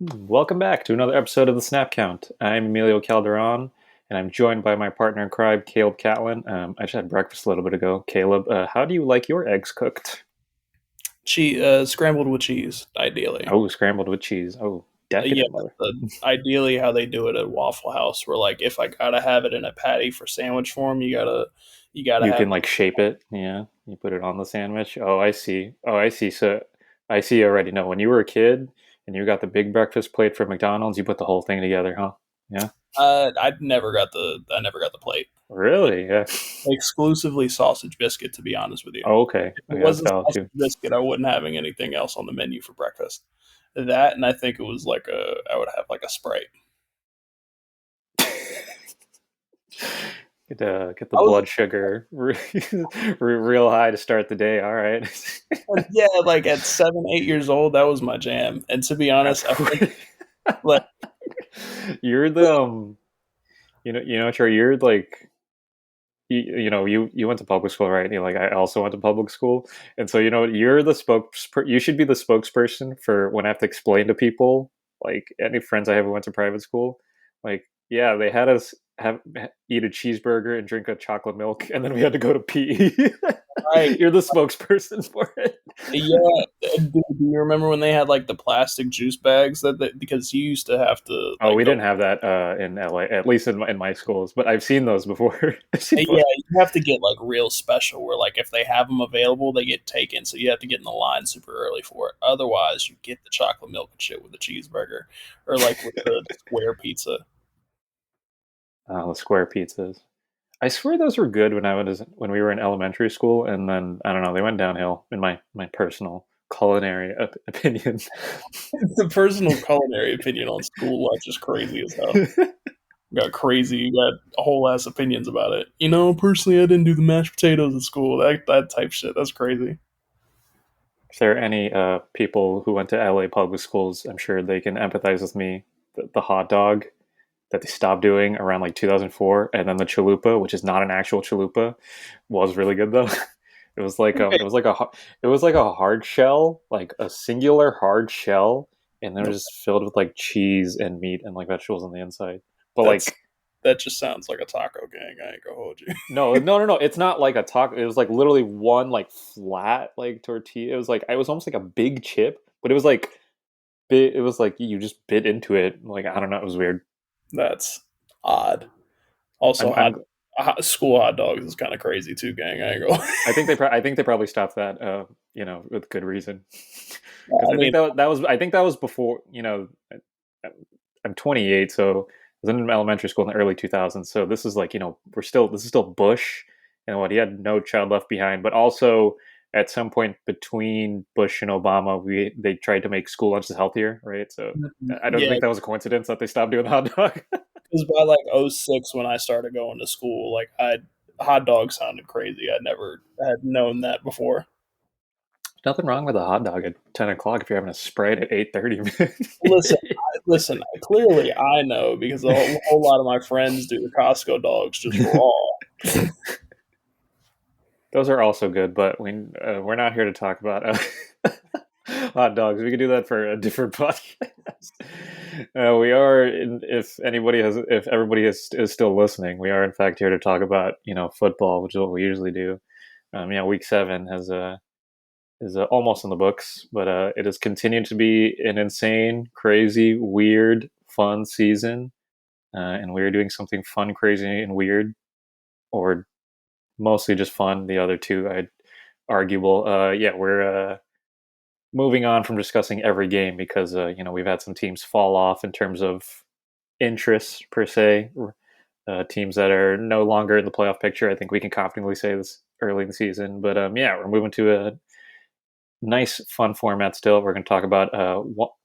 Welcome back to another episode of the Snap Count. I'm Emilio Calderon, and I'm joined by my partner in crime, Caleb Catlin. I just had breakfast a little bit ago. Caleb, how do you like your eggs cooked? Scrambled with cheese, ideally. Oh, scrambled with cheese. Oh, Yeah, decadent mother. ideally how they do it at Waffle House, where like if I gotta have it in a patty for sandwich form, you gotta You have can like shape it. Yeah, you put it on the sandwich. Oh, I see. Oh, I see. So I see already. No, when you were a kid and you got the big breakfast plate from McDonald's, you put the whole thing together, huh? Yeah. I never got the plate. Like Really? Yeah. exclusively sausage biscuit, to be honest with you. Oh, okay. If it Okay, that's wasn't valid sausage too. biscuit, I wouldn't having anything else on the menu for breakfast. That and I think it was like I would have like a Sprite. Get the I was blood sugar real high to start the day. All right. Yeah, like at 7, 8 years old, that was my jam. And to be honest, I think like You're the Troy, you're like you went to public school, right? You like I also went to public school, and so you're the you should be the spokesperson for when I have to explain to people, like any friends I have who went to private school, like yeah, they had us eat a cheeseburger and drink a chocolate milk, and then we had to go to PE. right. You're the spokesperson for it. Yeah, do you remember when they had like the plastic juice bags because you used to have to Oh, like we go. didn't have that in LA, at least in my schools, but I've seen those before. I've seen Yeah, you have to get like real special where like if they have them available, they get taken. So you have to get in the line super early for it. Otherwise, you get the chocolate milk and shit with the cheeseburger or like with the square pizza. the square pizzas. I swear those were good when we were in elementary school, and then I don't know, they went downhill in my personal culinary opinion. The personal culinary opinion on school life is crazy as hell. Got crazy. You got whole ass opinions about it. Personally, I didn't do the mashed potatoes at school. That type shit. That's crazy. If there are any people who went to LA public schools, I'm sure they can empathize with me. The hot dog that they stopped doing around like 2004, and then the chalupa, which is not an actual chalupa, was really good though. It was like Okay, it was like a hard shell, like a singular hard shell, and then it no, was just filled with like cheese and meat and like vegetables on the inside. But that's like that just sounds like a taco gang. I ain't gonna hold you. no, it's not like a taco. It was like literally one like flat like tortilla. It was almost like a big chip, but it was like it was like you just bit into it. Like I don't know, it was weird. That's odd. Also, I'm school hot dogs is kind of crazy too, gang. I ain't gonna. I think they probably stopped that, with good reason, because I mean, I think that was before. I'm 28, so I was in elementary school in the early 2000s. So this is like this is still Bush, and what he had no child left behind, but also at some point between Bush and Obama, they tried to make school lunches healthier, right? So I don't yeah, think that was a coincidence that they stopped doing the hot dog. because by like '06 when I started going to school, like I hot dog sounded crazy. I never had known that before. Nothing wrong with a hot dog at 10 o'clock if you're having a Sprite at 8:30. Listen. Clearly, I know because a whole lot of my friends do the Costco dogs just raw. Those are also good, but we're not here to talk about hot dogs. We could do that for a different podcast. We are, if everybody is still listening, we are in fact here to talk about football, which is what we usually do. Week 7 is almost in the books, but it has continued to be an insane, crazy, weird, fun season, and we are doing something fun, crazy, and weird, or mostly just fun. The other two, I arguable. Yeah, we're moving on from discussing every game because we've had some teams fall off in terms of interest per se. Teams that are no longer in the playoff picture. I think we can confidently say this early in the season. But yeah, we're moving to a nice, fun format. Still, we're going to talk about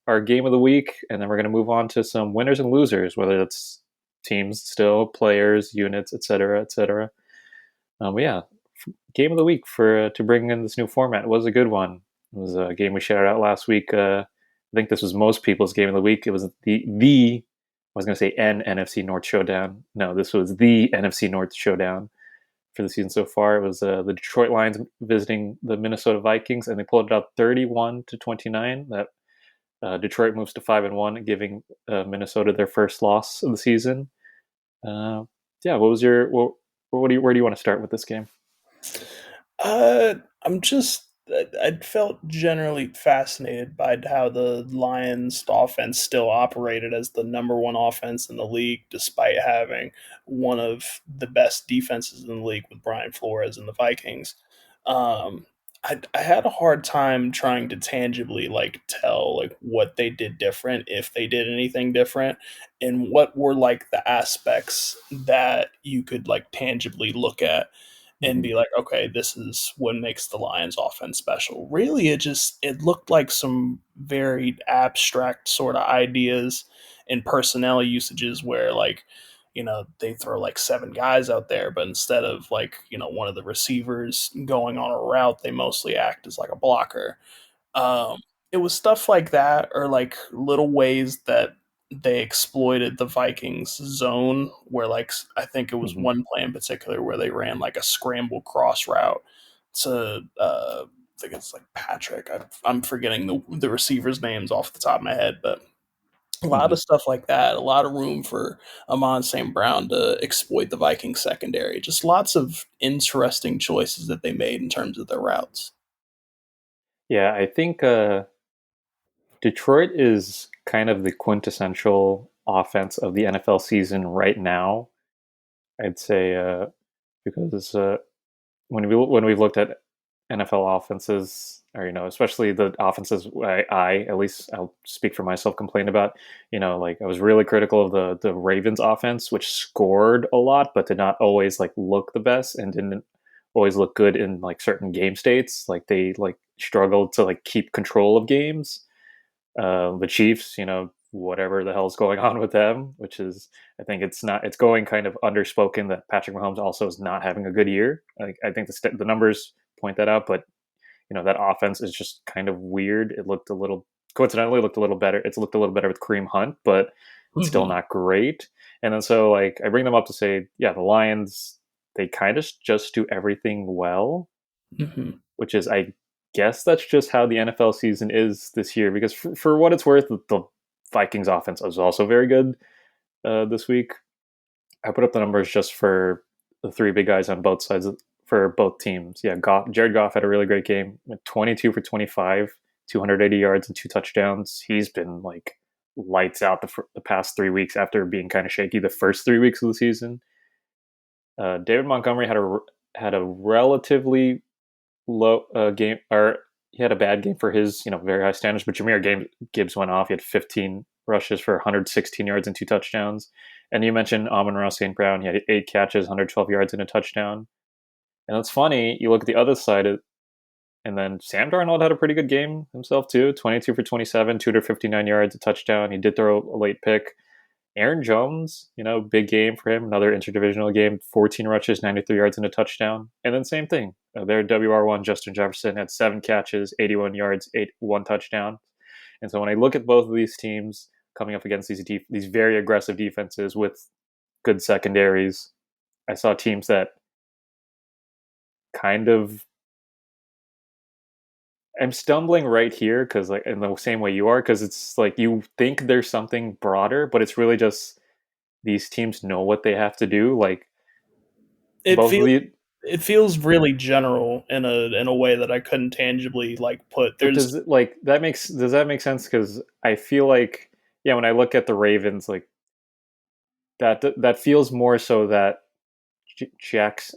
our game of the week, and then we're going to move on to some winners and losers, whether it's teams, still players, units, etc., etc. Yeah, game of the week for to bring in this new format was a good one. It was a game we shouted out last week. I think this was most people's game of the week. It was the I was going to say NFC North showdown. No, this was the NFC North showdown for the season so far. It was the Detroit Lions visiting the Minnesota Vikings, and they pulled it out 31-29. That Detroit moves to 5-1, giving Minnesota their first loss of the season. Yeah, what was your what do you where do you want to start with this game? Uh, I'm just I felt generally fascinated by how the Lions offense still operated as the number one offense in the league, despite having one of the best defenses in the league with Brian Flores and the Vikings. Um, I had a hard time trying to tangibly tell what they did different, if they did anything different, and what were the aspects that you could tangibly look at and Mm-hmm. be like, okay, this is what makes the Lions offense special. Really, it looked like some very abstract sort of ideas and personnel usages where they throw seven guys out there, but instead of one of the receivers going on a route, they mostly act as a blocker. Um, it was stuff like that, or little ways that they exploited the Vikings zone, where I think it was Mm-hmm. one play in particular where they ran a scramble cross route to I think it's Patrick. I'm forgetting the receivers' names off the top of my head, but a lot Mm-hmm. of stuff like that. A lot of room for Amon St. Brown to exploit the Vikings secondary. Just lots of interesting choices that they made in terms of their routes. Yeah, I think Detroit is kind of the quintessential offense of the NFL season right now. I'd say because when we've looked at NFL offenses, or especially the offenses I at least I'll speak for myself, complained about. Like I was really critical of the Ravens offense, which scored a lot but did not always look the best and didn't always look good in certain game states. Like they struggled to keep control of games. The Chiefs, whatever the hell's going on with them, which is, I think it's going kind of underspoken that Patrick Mahomes also is not having a good year. I think the numbers point that out, but that offense is just kind of weird. It looked a little coincidentally looked a little better. It's looked a little better with Kareem Hunt, but it's still Mm-hmm. not great. And then so I bring them up to say, yeah, the Lions, they kind of just do everything well, Mm-hmm. which is, I guess that's just how the NFL season is this year. Because for what it's worth, the Vikings offense was also very good this week. I put up the numbers just for the three big guys on both sides for both teams. Yeah, Jared Goff had a really great game, 22 for 25, 280 yards and two touchdowns. He's been lights out the past 3 weeks after being kind of shaky the first 3 weeks of the season. David Montgomery had a relatively low game, or he had a bad game for his very high standards. But Gibbs went off. He had 15 rushes for 116 yards and two touchdowns. And you mentioned Amon-Ra St. Brown. He had 8 catches, 112 yards and a touchdown. And it's funny, you look at the other side, and then Sam Darnold had a pretty good game himself too. 22 for 27, 259 yards, a touchdown. He did throw a late pick. Aaron Jones, big game for him. Another interdivisional game, 14 rushes, 93 yards, and a touchdown. And then same thing. Their WR1, Justin Jefferson, had 7 catches, 81 yards, one touchdown. And so when I look at both of these teams coming up against these very aggressive defenses with good secondaries, I saw teams that kind of. I'm stumbling right here because, in the same way you are, because it's you think there's something broader, but it's really just these teams know what they have to do. It Both of feels the it feels really general in a way that I couldn't tangibly put. But There's does that make sense? Because I feel yeah, when I look at the Ravens, that feels more so that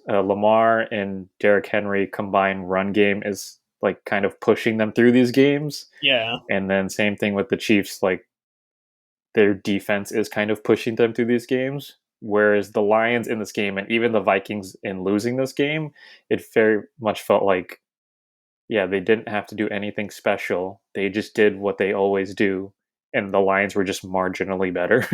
Lamar and Derrick Henry combined run game is kind of pushing them through these games, yeah. and then same thing with the Chiefs, their defense is kind of pushing them through these games. Whereas the Lions in this game, and even the Vikings in losing this game, it very much felt like, yeah, they didn't have to do anything special. They just did what they always do, and the Lions were just marginally better.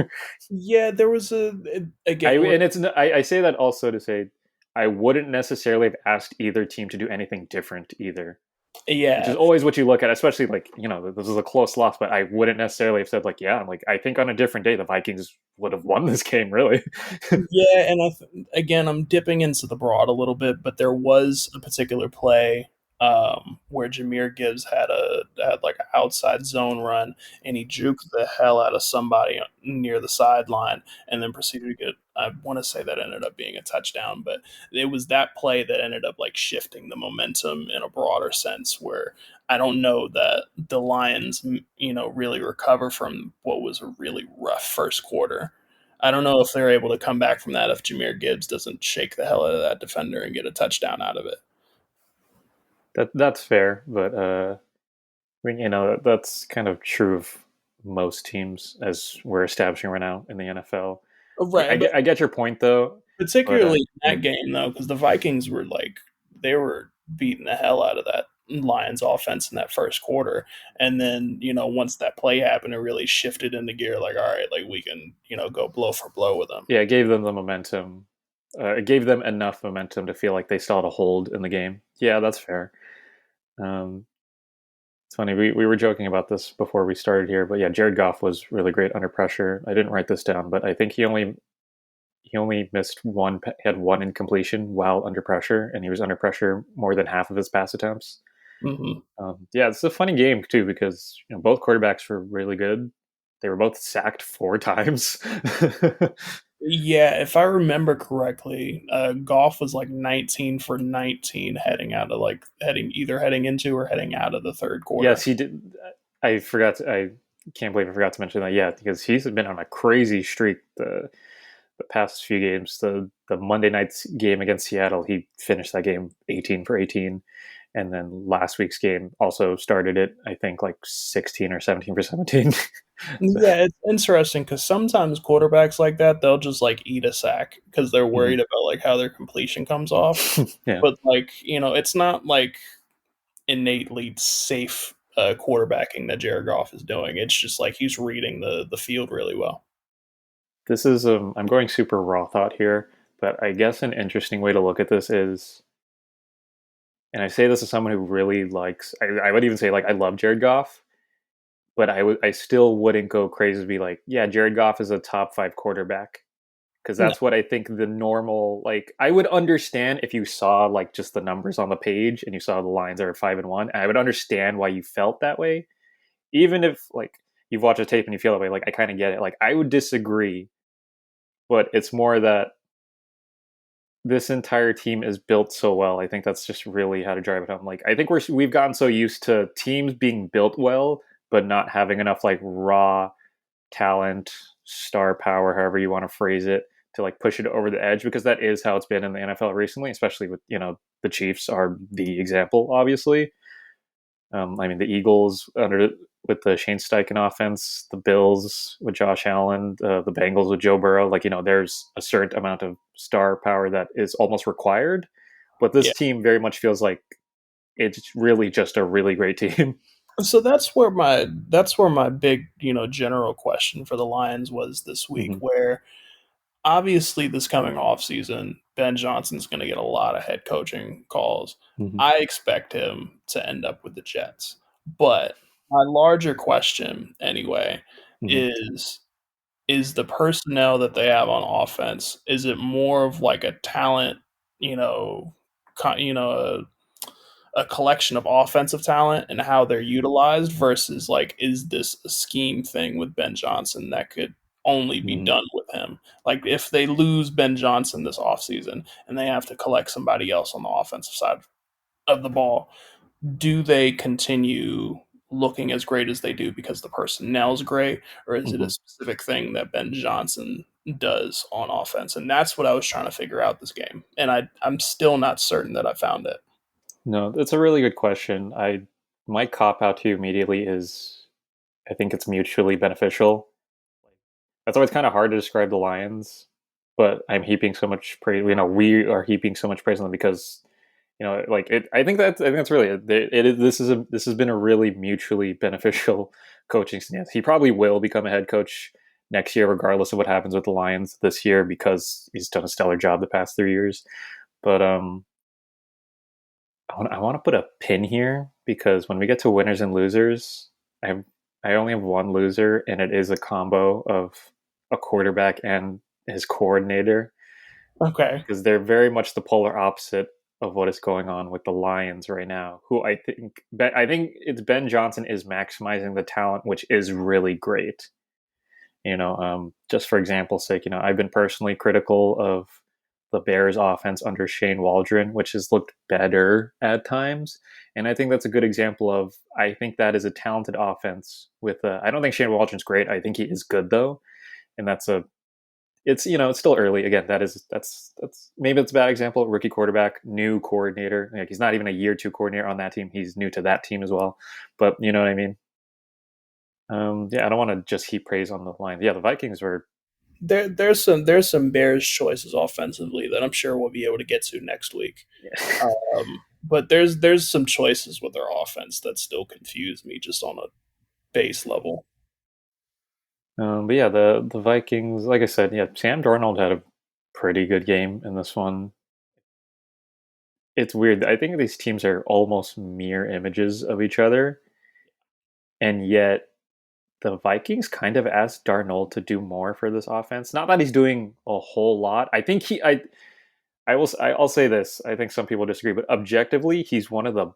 Yeah, there was again I say that also to say I wouldn't necessarily have asked either team to do anything different either, which is yeah. always what you look at, especially this is a close loss, but I wouldn't necessarily have said yeah, I think on a different day the Vikings would have won this game really. Yeah, and again, I'm dipping into the broad a little bit, but there was a particular play where Jahmyr Gibbs had like an outside zone run, and he juked the hell out of somebody near the sideline, and then proceeded to get. I want to say that ended up being a touchdown, but it was that play that ended up like shifting the momentum in a broader sense. Where I don't know that the Lions, really recover from what was a really rough first quarter. I don't know if they're able to come back from that if Jahmyr Gibbs doesn't shake the hell out of that defender and get a touchdown out of it. That's fair, but I mean, that's kind of true of most teams as we're establishing right now in the NFL. Like, Right, but I get your point though, but particularly in I that mean, game though, because the Vikings were like they were beating the hell out of that Lions offense in that first quarter, and then once that play happened, it really shifted into gear. Like, all right, like we can go blow for blow with them. yeah, it gave them the momentum. It gave them enough momentum to feel like they still had a hold in the game. Yeah, that's fair. Um, it's funny. We were joking about this before we started here, but yeah, Jared Goff was really great under pressure. I didn't write this down, but I think he only missed one, had one incompletion while under pressure, and he was under pressure more than half of his pass attempts. Hmm. Yeah, it's a funny game too because both quarterbacks were really good. They were both sacked 4 times. Yeah, if I remember correctly, Goff was like 19 for 19 heading into or heading out of the third Yes, quarter. he did. I forgot. I can't believe I forgot to mention that. Yeah, because he's been on a crazy streak the past few games. The Monday night's game against Seattle, he finished that game 18 for 18, and then last week's game also started it. I think like 16 or 17 for 17. So, Yeah, it's interesting because sometimes quarterbacks like that they'll just like eat a sack because they're mhm. worried about like how their completion comes off. Yeah. But like it's not like innately safe quarterbacking that Jared Goff is doing. It's just like he's reading the field really well. This is I'm going super raw thought here, but I guess an interesting way to look at this is, and I say this as someone who really likes, I would even say like I love Jared Goff, but I still wouldn't go crazy to be like, yeah, Jared Goff is a top 5 quarterback because No. that's what I think the normal, like I would understand if you saw like just the numbers on the page and you saw the lines are 5-1. I would understand why you felt that way, even if like you've watched a tape and you feel that way. Like I kind of get it. Like I would disagree, but it's more that this entire team is built so well. I think that's just really how to drive it home. Like I think we've gotten so used to teams being built well, but not having enough like raw talent, star power, however you want to phrase it, to like push it over the edge. Because that is how it's been in the NFL recently, especially with the Chiefs are the example, obviously. I mean, the Eagles under with the Shane Steichen offense, the Bills with Josh Allen, the Bengals with Joe Burrow. Like there's a certain amount of star power that is almost required, but Yeah. this team very much feels like it's really just a really great team. So that's where my big general question for the Lions was this week, Hmm. where obviously this coming off season, Ben Johnson's going to get a lot of head coaching calls. Hmm. I expect him to end up with the Jets. But my larger question anyway Hmm. is the personnel that they have on offense, is it more of like a talent, you know, a collection of offensive talent and how they're utilized versus like is this a scheme thing with Ben Johnson that could only be Hmm. done with him? Like if they lose Ben Johnson this offseason and they have to collect somebody else on the offensive side of the ball, do they continue looking as great as they do because the personnel is great, or is it a Hmm. specific thing that Ben Johnson does on offense? And that's what I was trying to figure out this game, and I'm still not certain that I found it. No, that's a really good question. My cop out to you immediately is I think it's mutually beneficial. That's always kind of hard to describe the Lions, but I'm heaping so much praise. We are heaping so much praise on them because like it. I think that's really it. This has been a really mutually beneficial coaching stance. He probably will become a head coach next year, regardless of what happens with the Lions this year, because he's done a stellar job the past 3 years. But I want to put a pin here because when we get to winners and losers, I only have one loser, and it is a combo of a quarterback and his coordinator Okay. because they're very much the polar opposite of what is going on with the Lions right now, who I think it's Ben Johnson is maximizing the talent, which is really great. Just for example's sake, I've been personally critical of the Bears offense under Shane Waldron, which has looked better at times. And I think that's a good example of, I think that is a talented offense with, I don't think Shane Waldron's great. I think he is good though. And it's still early. Again, that's maybe it's a bad example. Rookie quarterback, new coordinator. Like he's not even a year two coordinator on that team. He's new to that team as well. But you know what I mean? Yeah, I don't want to just heap praise on the line. Yeah, the Vikings were. There's some Bears choices offensively that I'm sure we'll be able to get to next week. Yeah. But there's some choices with their offense that still confuse me just on a base level. But yeah, the Vikings, like I said, yeah, Sam Darnold had a pretty good game in this one. It's weird. I think these teams are almost mirror images of each other, and yet the Vikings kind of asked Darnold to do more for this offense. Not that he's doing a whole lot. I think I'll say this. I think some people disagree, but objectively, he's one of the.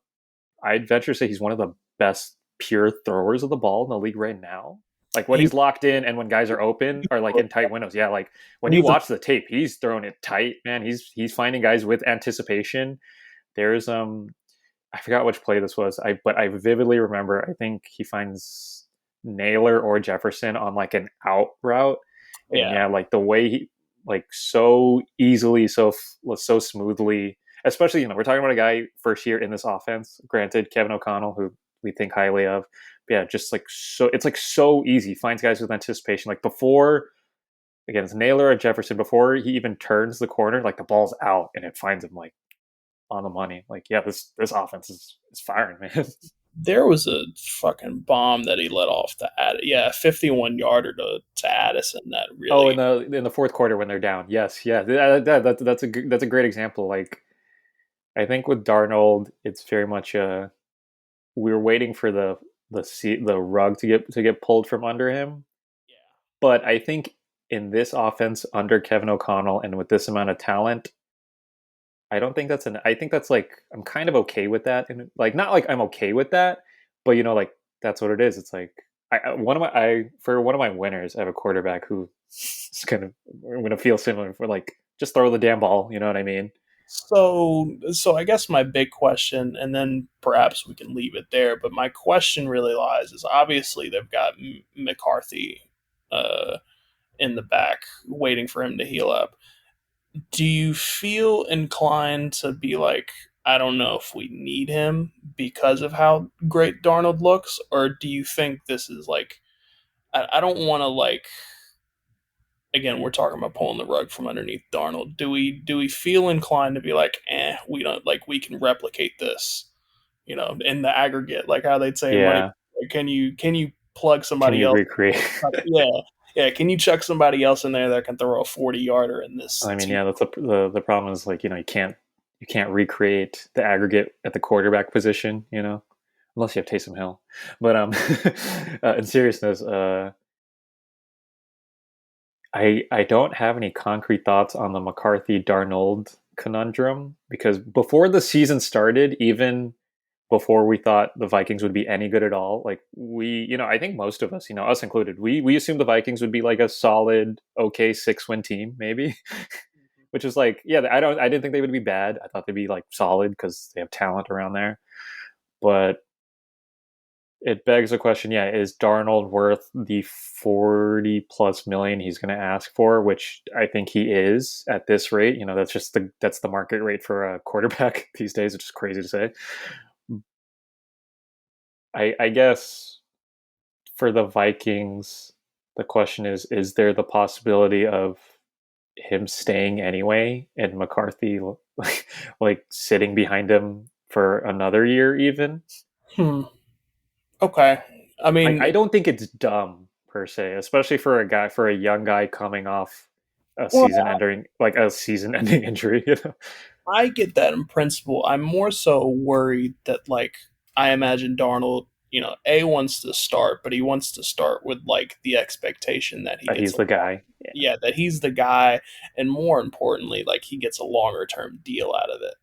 I'd venture to say he's one of the best pure throwers of the ball in the league right now. Like when He he's locked in and when guys are open or like in tight windows. Yeah, like when you needs a watch the tape, he's throwing it tight, man. He's finding guys with anticipation. There's I forgot which play this was. But I vividly remember. I think he finds Naylor or Jefferson on like an out route, and yeah. yeah, like the way he like so easily, so smoothly. Especially, we're talking about a guy first year in this offense. Granted, Kevin O'Connell, who we think highly of, but yeah, just like so, it's like so easy. Finds guys with anticipation. Like before, again, it's Naylor or Jefferson. Before he even turns the corner, like the ball's out and it finds him like on the money. Like, yeah, this offense is firing, man. There was a fucking bomb that he let off to add. Yeah, 51 yarder to Addison that Oh, really. in the fourth quarter when they're down, yes, yeah, that's a great example. Like, I think with Darnold, it's very much we're waiting for the rug to get pulled from under him. But I think in this offense under Kevin O'Connell and with this amount of talent, I don't think I think that's like I'm kind of okay with that, and like not like I'm okay with that, but like that's what it is. It's like for one of my winners, I have a quarterback who is gonna feel similar for like just throw the damn ball. You know what I mean? So I guess my big question, and then perhaps we can leave it there. But my question really lies is obviously they've got McCarthy uh, in the back waiting for him to heal up. Do you feel inclined to be like, I don't know if we need him because of how great Darnold looks, or do you think this is like, I don't want to like, again, we're talking about pulling the rug from underneath Darnold. Do we feel inclined to be like, we don't like we can replicate this, in the aggregate, like how they'd say in money, Yeah. can you plug Can somebody you else? recreate? Yeah, yeah. Can you chuck somebody else in there that can throw a 40 yarder in this I mean, team? yeah, that's the problem is like you can't recreate the aggregate at the quarterback position, unless you have Taysom Hill. But in seriousness, I don't have any concrete thoughts on the McCarthy Darnold conundrum because before the season started, even before we thought the Vikings would be any good at all, like I think most of us, us included, we assumed the Vikings would be like a solid, okay, 6-win team, maybe. Which is like, yeah, I didn't think they would be bad. I thought they'd be like solid because they have talent around there. But it begs the question, yeah, is Darnold worth the 40 plus million he's going to ask for, which I think he is at this rate. That's the market rate for a quarterback these days, which is crazy to say. I guess for the Vikings, the question is there the possibility of him staying anyway and McCarthy like sitting behind him for another year even? Hmm. Okay. I Like I mean, don't think it's dumb per se, especially for a young guy coming off well, a season ending injury. I get that in principle. I'm more so worried that, like, I imagine Darnold, A wants to start, but he wants to start with, like, the expectation that he That gets he's a the long, guy. Yeah. yeah, that he's the guy, and more importantly, like, he gets a longer term deal out of it.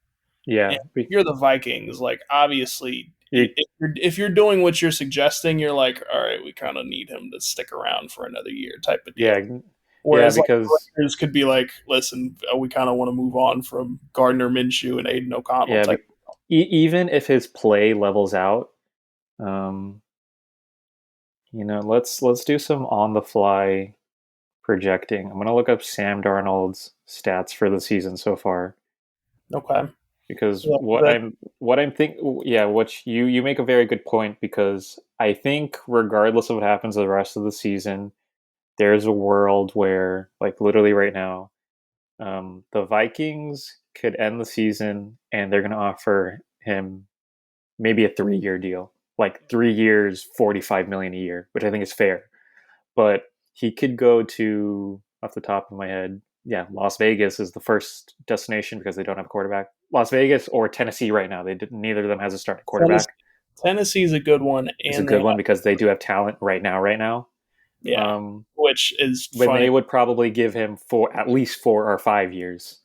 Yeah, And you're the Vikings, like obviously, you, if you're doing what you're suggesting, you're like, all right, we kind of need him to stick around for another year, type of deal. yeah, yeah, Whereas like the because Raiders could be like, listen, we kind of want to move on from Gardner Minshew and Aiden O'Connell yeah, type. even if his play levels out, um, let's do some on the fly projecting. I'm gonna look up Sam Darnold's stats for the season so far Okay, because yeah, that what I'm think yeah, what you make a very good point because I think regardless of what happens the rest of the season, there's a world where like literally right now, the Vikings could end the season and they're gonna offer him maybe a 3-year deal, like 3 years, 45 million a year, which I think is fair. But he could go to, off the top of my head, yeah, Las Vegas is the first destination because they don't have a quarterback. Las Vegas or Tennessee right now. Neither of them has a starting Tennessee, quarterback. Tennessee's a good one, It's a and they good one have, because they do have talent right now. Right now, yeah, um, which is when funny. they would probably give him for at least 4 or 5 years,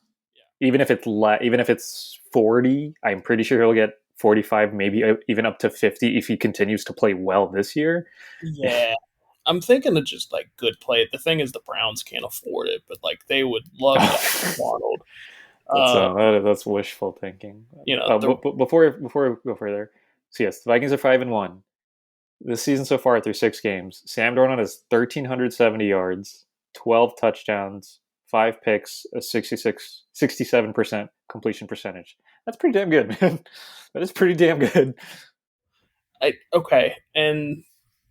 even if it's 40. I'm pretty sure he'll get 45, maybe even up to 50 if he continues to play well this year. Yeah, I'm thinking of just like good play. The thing is, the Browns can't afford it, but like they would love to have Darnold. Uh, That's wishful thinking. the Before we go further, so yes, the Vikings are 5-1 this season so far through 6 games. Sam Darnold has 1,370 yards, 12 touchdowns, 5 picks, a 67% completion percentage. That's pretty damn good, man. That is pretty damn good. okay, and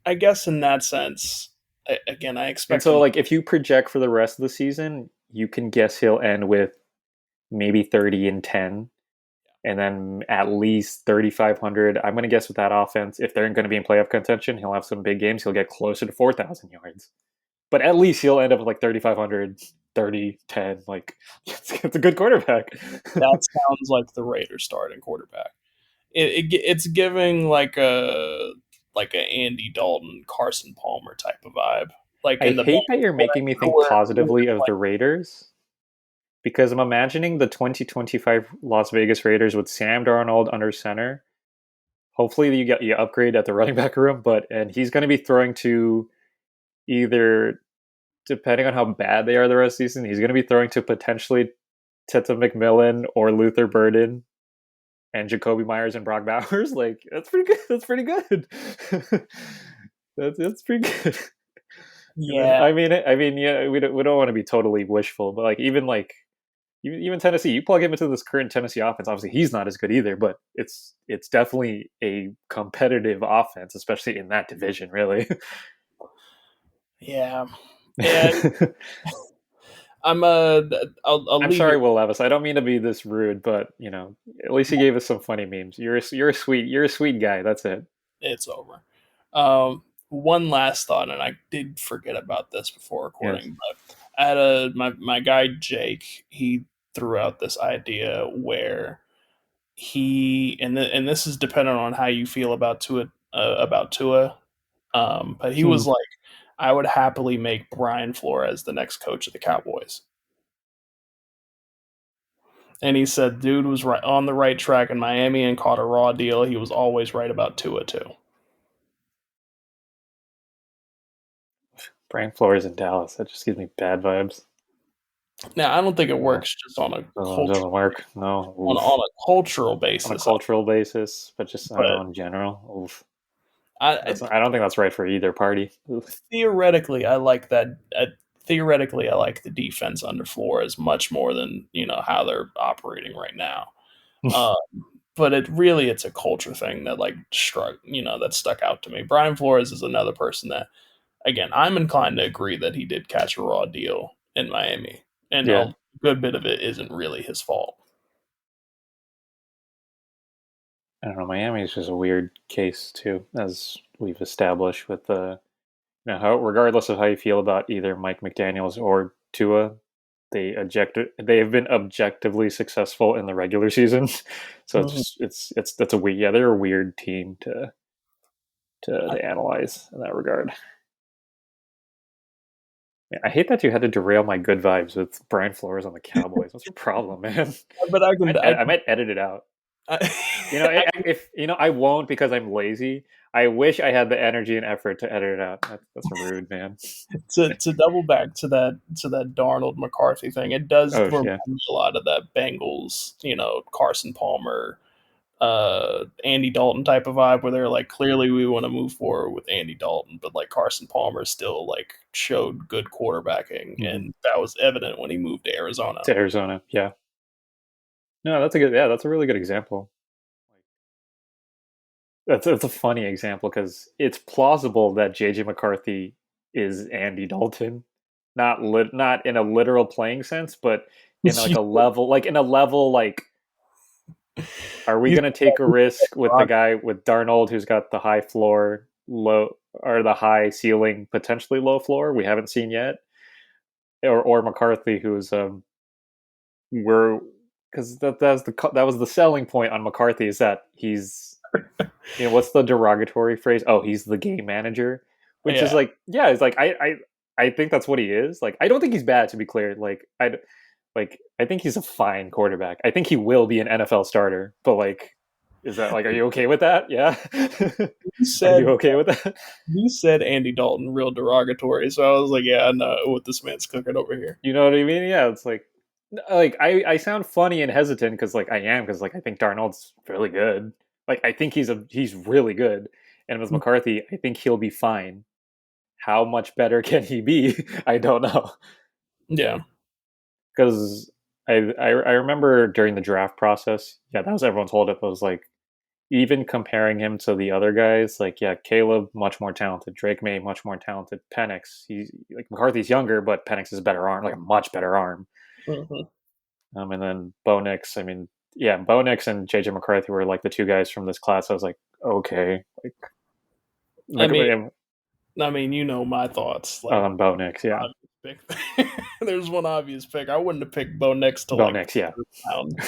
I guess in that sense, again, I And expect so, him. like, if you project for the rest of the season, you can guess he'll end with maybe 30-10, and then at least 3,500. I'm going to guess with that offense, if they're going to be in playoff contention, he'll have some big games. He'll get closer to 4,000 yards. But at least he'll end up with like 3,500, 30-10. Like, it's a good quarterback. That sounds like the Raiders starting quarterback. It's giving like a Andy Dalton, Carson Palmer type of vibe, like I in the hate that you're making me think where positively of the Raiders because I'm imagining the 2025 Las Vegas Raiders with Sam Darnold under center. Hopefully you upgrade at the running back room, and he's going to be throwing to either, depending on how bad they are the rest of the season, he's going to be throwing to potentially Teta McMillan or Luther Burden and Jacoby Myers and Brock Bowers. Like, that's pretty good. That's pretty good. That's pretty good. And then yeah, yeah, we don't want to be totally wishful, but like even Tennessee, you plug him into this current Tennessee offense. Obviously, he's not as good either, but it's definitely a competitive offense, especially in that division. Really, yeah, and I'm I'll I'm leave it. sorry, Will Levis. I don't mean to be this rude, but at least he gave us some funny memes. You're a sweet guy. That's it. It's over. One last thought, and I did forget about this before Yes. recording, but I had my guy Jake. He threw out this idea where and this is dependent on how you feel about Tua. But he Hmm. was like, I would happily make Brian Flores the next coach of the Cowboys. And he said, dude was right on the right track in Miami and caught a raw deal. He was always right about Tua too. Brian Flores in Dallas. That just gives me bad vibes. Now, I don't think it No, works just on a doesn't work. No, oof. on a cultural On a basis, cultural basis, but just I don't know but in general. Oof. I I don't think that's right for either party. Oof. theoretically I like that. Theoretically, I like the defense under Flores much more than how they're operating right now. Um, but it's a culture thing that like that stuck out to me. Brian Flores is another person that, again, I'm inclined to agree that he did catch a raw deal in Miami, and Yeah, a good bit of it isn't really his fault. I don't know. Miami is just a weird case too, as we've established with the how regardless of how you feel about either Mike McDaniel's or Tua, they have been objectively successful in the regular season. So Mhm. it's that's a weird, yeah, they're a weird team to analyze in that regard. I hate that you had to derail my good vibes with Brian Flores on the Cowboys. What's your problem, man? But I might edit it out. I If I won't because I'm lazy. I wish I had the energy and effort to edit it out. That's rude, man. to double back to that Darnold McCarthy thing, it does Oh remind yeah. me a lot of that Bengals, Carson Palmer, Andy Dalton type of vibe, where they're like, clearly we want to move forward with Andy Dalton, but like Carson Palmer still like showed good quarterbacking, Mm-hmm. and that was evident when he moved to Arizona. To Arizona. Yeah. No, that's a good. Yeah, that's a really good example. That's a funny example because it's plausible that JJ McCarthy is Andy Dalton, not in a literal playing sense, but in like a level, like are we He's going to take a risk with the guy with Darnold who's got the high floor, low or the high ceiling, potentially low floor we haven't seen yet, or McCarthy who's we're because that was the selling point on McCarthy is that he's what's the derogatory phrase? Oh, he's the game manager, which is yeah, like yeah, it's like I think that's what he is. Like I don't think he's bad to be clear. I think he's a fine quarterback. I think he will be an NFL starter. But like, is that like, are you okay with that? Yeah. you Are you said okay with that? you said Andy Dalton real derogatory, so I was like, yeah, I know what this man's cooking over here. You know what I mean? Yeah. It's like I sound funny and hesitant because like I am because like I think Darnold's really good. Like I think he's really good. And with McCarthy, I think he'll be fine. How much better can he be? I don't know Yeah. because I remember during the draft process, yeah, that was everyone's holdup. It was like even comparing him to the other guys, like yeah, Caleb much more talented, Drake May much more talented, Penix he's like McCarthy's younger, but Penix is a better arm, like a much better arm. Mhm. And then Bo Nix, I mean, yeah, Bo Nix and JJ McCarthy were like the two guys from this class. I was like, okay, I like mean, my thoughts. Like, on Bo Nix, yeah, obvious pick. There's one obvious pick. I wouldn't have picked Bo next to Bo like Nix, yeah. the round.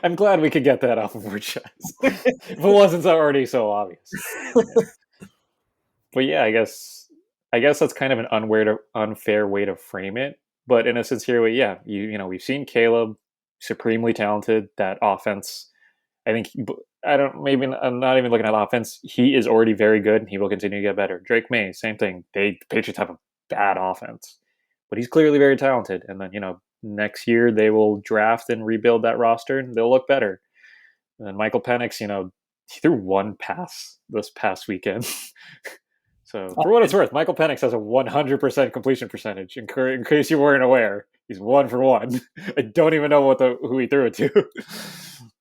I'm glad we could get that off of our chest. If it wasn't already so obvious. Yeah. But yeah, I guess that's kind of an unfair way to frame it. But in a sincere way, yeah, we've seen Caleb supremely talented. That offense, I think I don't maybe I'm not even looking at offense. He is already very good, and he will continue to get better. Drake May, same thing. The Patriots have a bad offense, but he's clearly very talented. And then next year they will draft and rebuild that roster, and they'll look better. And then Michael Penix, he threw one pass this past weekend. So for what it's worth, Michael Penix has a 100% completion percentage. In case you weren't aware, he's 1 for 1. I don't even know who he threw it to.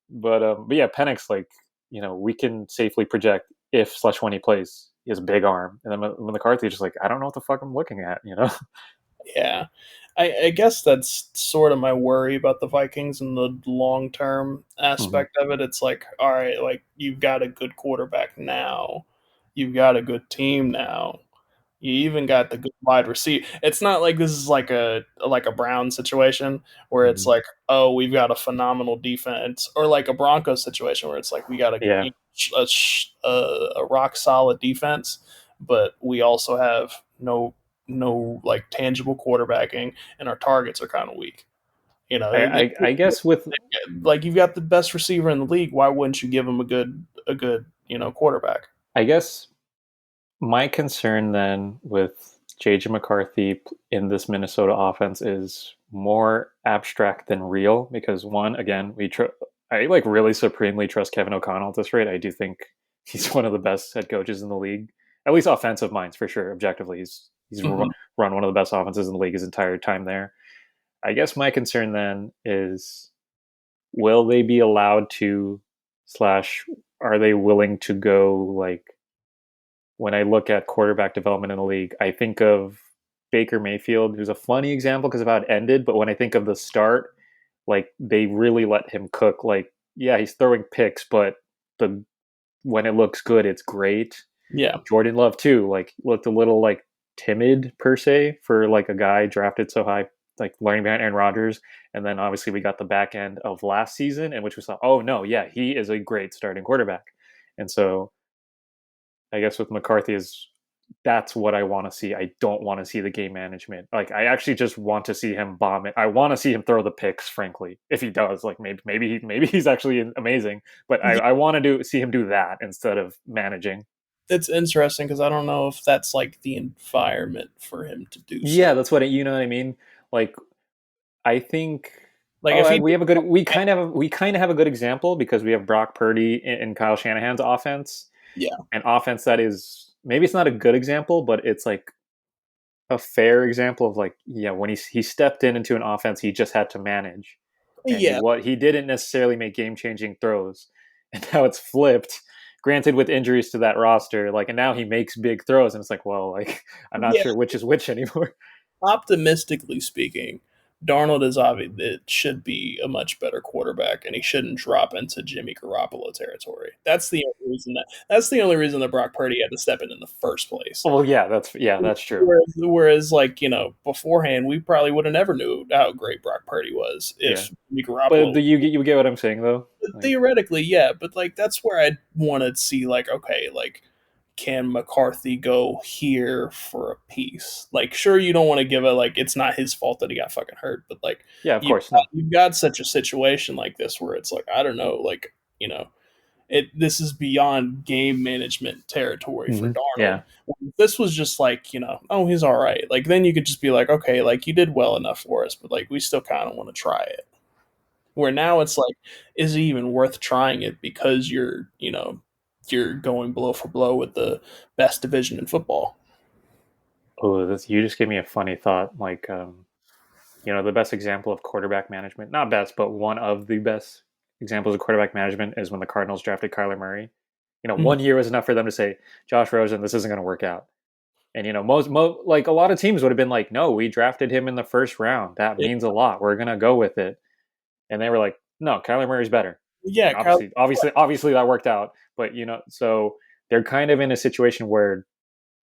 But yeah, Penix, like we can safely project if/when he plays, he has a big arm. And then when McCarthy just like I don't know what the fuck I'm looking at. Yeah. I guess that's sort of my worry about the Vikings and the long term Mm-hmm. aspect of it. It's like, all right, like you've got a good quarterback now, you've got a good team now, you even got the good wide receiver. It's not like this is like a Brown situation where it's Mm-hmm. like, oh, we've got a phenomenal defense, or like a Broncos situation where it's like we got Yeah, a rock solid defense, but we also have no like tangible quarterbacking, and our targets are kind of weak. I guess with Like you've got the best receiver in the league. Why wouldn't you give him a good quarterback? I guess my concern then with JJ McCarthy in this Minnesota offense is more abstract than real because one, again, I like really supremely trust Kevin O'Connell at this rate. I do think he's one of the best head coaches in the league, at least offensive minds for sure. Objectively, he's Mm-hmm. run one of the best offenses in the league his entire time there. I guess my concern then is will they be allowed to slash are they willing to go like when I look at quarterback development in the league, I think of Baker Mayfield, who's a funny example because of how it ended. But when I think of the start, like they really let him cook. Like, yeah, he's throwing picks, but the when it looks good, it's great. Yeah. Jordan Love too, like looked a little like timid per se for like a guy drafted so high, like learning behind Aaron Rodgers. And then obviously we got the back end of last season in which we saw, oh no, yeah, he is a great starting quarterback. And so I guess with McCarthy is that's what I want to see. I don't want to see the game management. Like I actually just want to see him bomb it. I want to see him throw the picks. Frankly, if he does, like maybe he's actually amazing. But Yeah, I want to see him do that instead of managing. it's interesting because I don't know if that's like the environment for him to do so. Yeah, that's what you know what I mean. Like I think. Like if Oh, he, we have a good. We kind of have a good example because we have Brock Purdy and Kyle Shanahan's offense, yeah, an offense that is maybe it's not a good example, but it's like a fair example of like yeah when he stepped into an offense he just had to manage and yeah, he didn't necessarily make game-changing throws and now it's flipped, granted with injuries to that roster, like, and now he makes big throws and it's like, well, like I'm not yeah. sure which is which anymore. Optimistically speaking, Darnold is obvious. It should be a much better quarterback, and he shouldn't drop into Jimmy Garoppolo territory. That's the only reason that Brock Purdy had to step in the first place. Well, yeah, that's true. Whereas, like beforehand, we probably would have never knew how great Brock Purdy was Yeah, if Jimmy but Garoppolo. you get what I'm saying though, like Theoretically, yeah, but like that's where I want to see like okay, like can McCarthy go here for a piece? Like, sure, you don't want to give it like it's not his fault that he got fucking hurt, but like yeah, of course, no. you've got such a situation like this where it's like I don't know, like this is beyond game management territory for Darnold. Yeah. If this was just like oh he's all right, like then you could just be like okay, like you did well enough for us, but like we still kind of want to try it. Where now it's like, is it even worth trying it because you're going blow for blow with the best division in football? Oh, this you just gave me a funny thought. Like, the best example of quarterback management, not best, but one of the best examples of quarterback management is when the Cardinals drafted Kyler Murray. Mhm. 1 year was enough for them to say, Josh Rosen, this isn't going to work out. And, most like a lot of teams would have been like, no, we drafted him in the first round. That Yeah, means a lot. We're going to go with it. And they were like, no, Kyler Murray's better. yeah, And obviously that worked out. But, so they're kind of in a situation where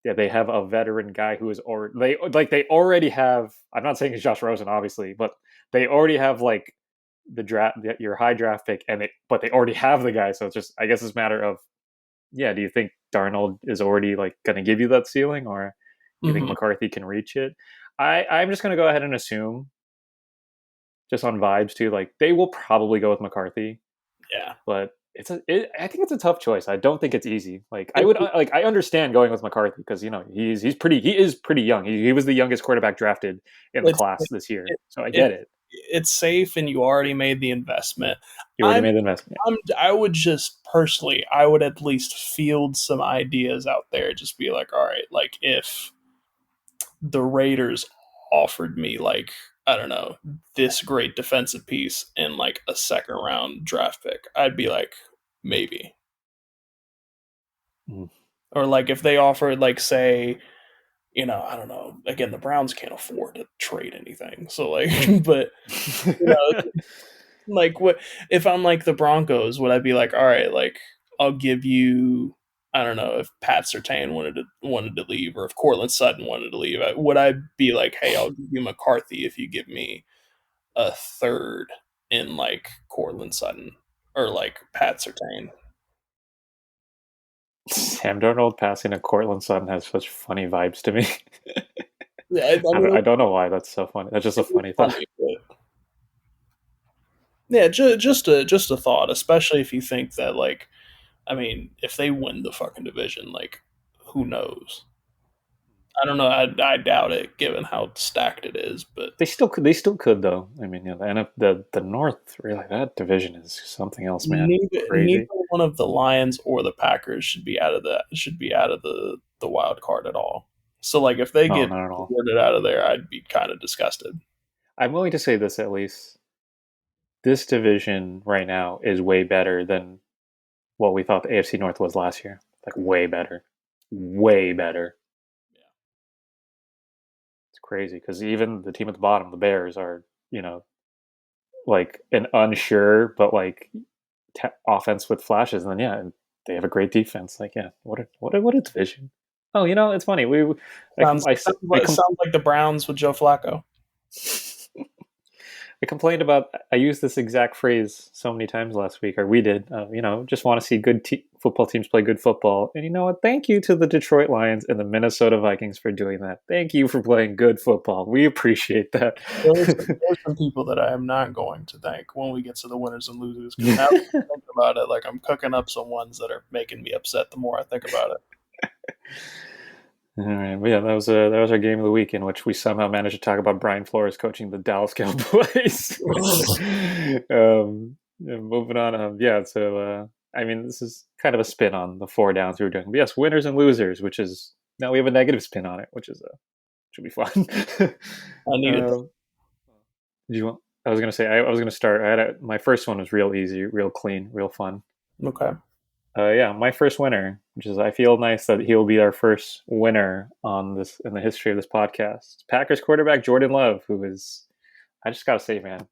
yeah, they have a veteran guy who is already they already have. I'm not saying it's Josh Rosen, obviously, but they already have like your high draft pick, but they already have the guy. So it's just I guess it's a matter of yeah. Do you think Darnold is already like going to give you that ceiling, or do you think hmm McCarthy can reach it? I'm just going to go ahead and assume, just on vibes too, like they will probably go with McCarthy, yeah. but I think it's a tough choice. I don't think it's easy. Like I It, would like I understand going with McCarthy because he is pretty young. He was the youngest quarterback drafted in the it's class this year, it, so I it, get it. it's safe, and you already made the investment. You already I'm made the investment. I would just personally, I would at least field some ideas out there. Just be like, all right, like if the Raiders offered me like I don't know this great defensive piece and like a second round draft pick, I'd be like maybe. Mm. Or like if they offered like say I don't know. Again, the Browns can't afford to trade anything, so like, but you know, like what if I'm like the Broncos? Would I be like, all right, like I'll give you. I don't know if Pat Surtain wanted to leave, or if Cortland Sutton wanted to leave. Would I be like, hey, I'll give you McCarthy if you give me a third in like Cortland Sutton or like Pat Surtain? Sam Darnold passing a Cortland Sutton has such funny vibes to me. Yeah, I mean, I don't know why that's so funny. That's just a it's funny thought. funny, but yeah, just a thought, especially if you think that like, I mean, if they win the fucking division, like, who knows? I don't know. I doubt it, given how stacked it is. But They still could though. I mean, the North really that division is something else, man. neither Crazy. one of the Lions or the Packers should be out of the wild card at all. So like, if they No, get not at all. awarded out of there, I'd be kind of disgusted. I'm willing to say this at least. This division right now is way better than what we thought the AFC North was last year. Like way better, way better. It's crazy because even the team at the bottom, the Bears, are like an unsure but like offense with flashes, and then yeah, and they have a great defense. Like yeah, what a division. Oh, it's funny. I come Sounds I, sounds I like, come sounds like the Browns with Joe Flacco. I complained about. I used this exact phrase so many times last week, or we did. Just want to see good football teams play good football. And you know what? Thank you to the Detroit Lions and the Minnesota Vikings for doing that. Thank you for playing good football. We appreciate that. There's some people that I am not going to thank when we get to the winners and losers, because now that I think about it, like I'm cooking up some ones that are making me upset the more I think about it. All right, but yeah, that was our game of the week in which we somehow managed to talk about Brian Flores coaching the Dallas Cowboys. Moving on, So I mean, this is kind of a spin on the 4 downs we were doing. But yes, winners and losers, which is now we have a negative spin on it, which is should be fun. I needed that. Did you want? I was gonna say I was gonna start. My first one was real easy, real clean, real fun. Okay. Yeah, my first winner, which is I feel nice that he'll be our first winner on this in the history of this podcast. Packers quarterback Jordan Love, who is, I just gotta say, man,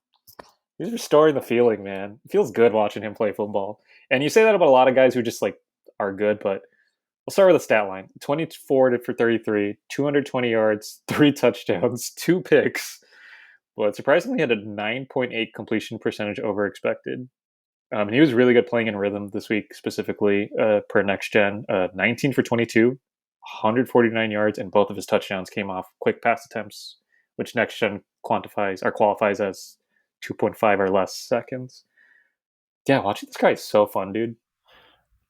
he's restoring the feeling, man. It feels good watching him play football. And you say that about a lot of guys who just like are good, but we'll start with the stat line: 24 for 33, 220 yards, 3 touchdowns, 2 picks. But surprisingly, had a 9.8 completion percentage over expected. And he was really good playing in rhythm this week, specifically per next gen. 19 for 22, 149 yards, and both of his touchdowns came off quick pass attempts, which next gen qualifies as 2.5 or less seconds. Yeah, watching this guy is so fun, dude.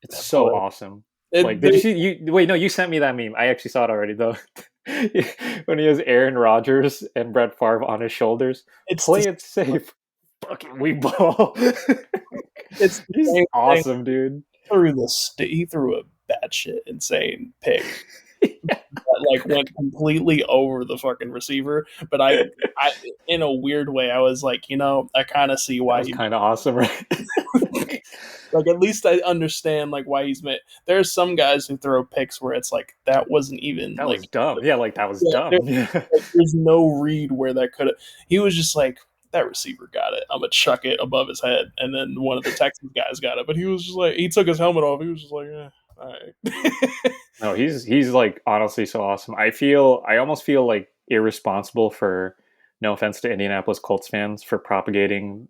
It's so awesome. Did you see? Wait, no, you sent me that meme. I actually saw it already, though. When he has Aaron Rodgers and Brett Favre on his shoulders, play it safe. Fucking we ball. He's awesome, dude. He threw a batshit insane pick. That went completely over the fucking receiver. But I in a weird way, I was like, I kind of see why he's kind of awesome, right? At least I understand why he's made. There's some guys who throw picks where it's like that wasn't even was dumb. Yeah, that was dumb. There's no read where that could have. He was just like, that receiver got it. I'm gonna chuck it above his head, and then one of the Texans guys got it. But he was just like, he took his helmet off. He was just like, all right. No, he's honestly so awesome. I almost feel irresponsible for, no offense to Indianapolis Colts fans, for propagating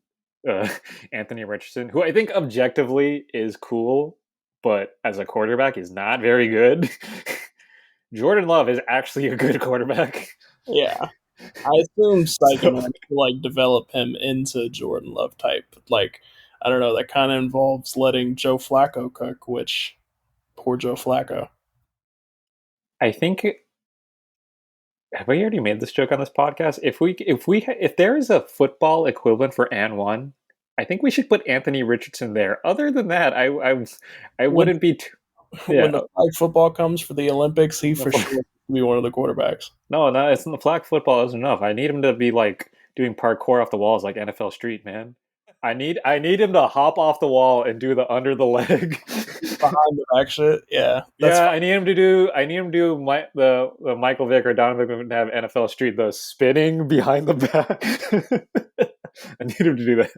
Anthony Richardson, who I think objectively is cool, but as a quarterback is not very good. Jordan Love is actually a good quarterback. Yeah. I assume Steichen wants to develop him into Jordan Love type. I don't know, that kind of involves letting Joe Flacco cook, which poor Joe Flacco. I think have we already made this joke on this podcast? If there is a football equivalent for and one, I think we should put Anthony Richardson there. Other than that, I wouldn't be. When the flag football comes for the Olympics, he for sure will be one of the quarterbacks. No, it's the flag football isn't enough. I need him to be doing parkour off the walls like NFL Street, man. I need him to hop off the wall and do the under the leg behind the back shit. Yeah, yeah. I need him to do the Michael Vick or Donovan to have NFL Street, the spinning behind the back. I need him to do that.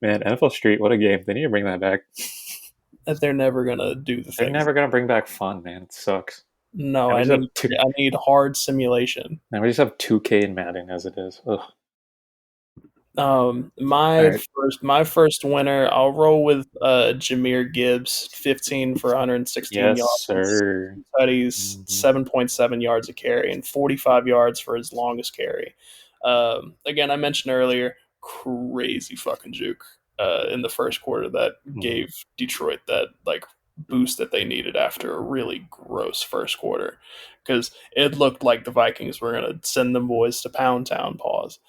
Man, NFL Street, what a game! They need to bring that back. They're never gonna do the thing. They're never gonna bring back fun, man. It sucks. No, I need hard simulation. And we just have 2K in Madden as it is. Ugh. My first winner, I'll roll with Jahmyr Gibbs, 15 for 116 yards, sir. Tutties, 7.7 yards a carry, and 45 yards for his longest carry. Again, I mentioned earlier, crazy fucking juke in the first quarter that gave Detroit that boost that they needed after a really gross first quarter, because it looked like the Vikings were going to send them boys to Pound Town. Pause.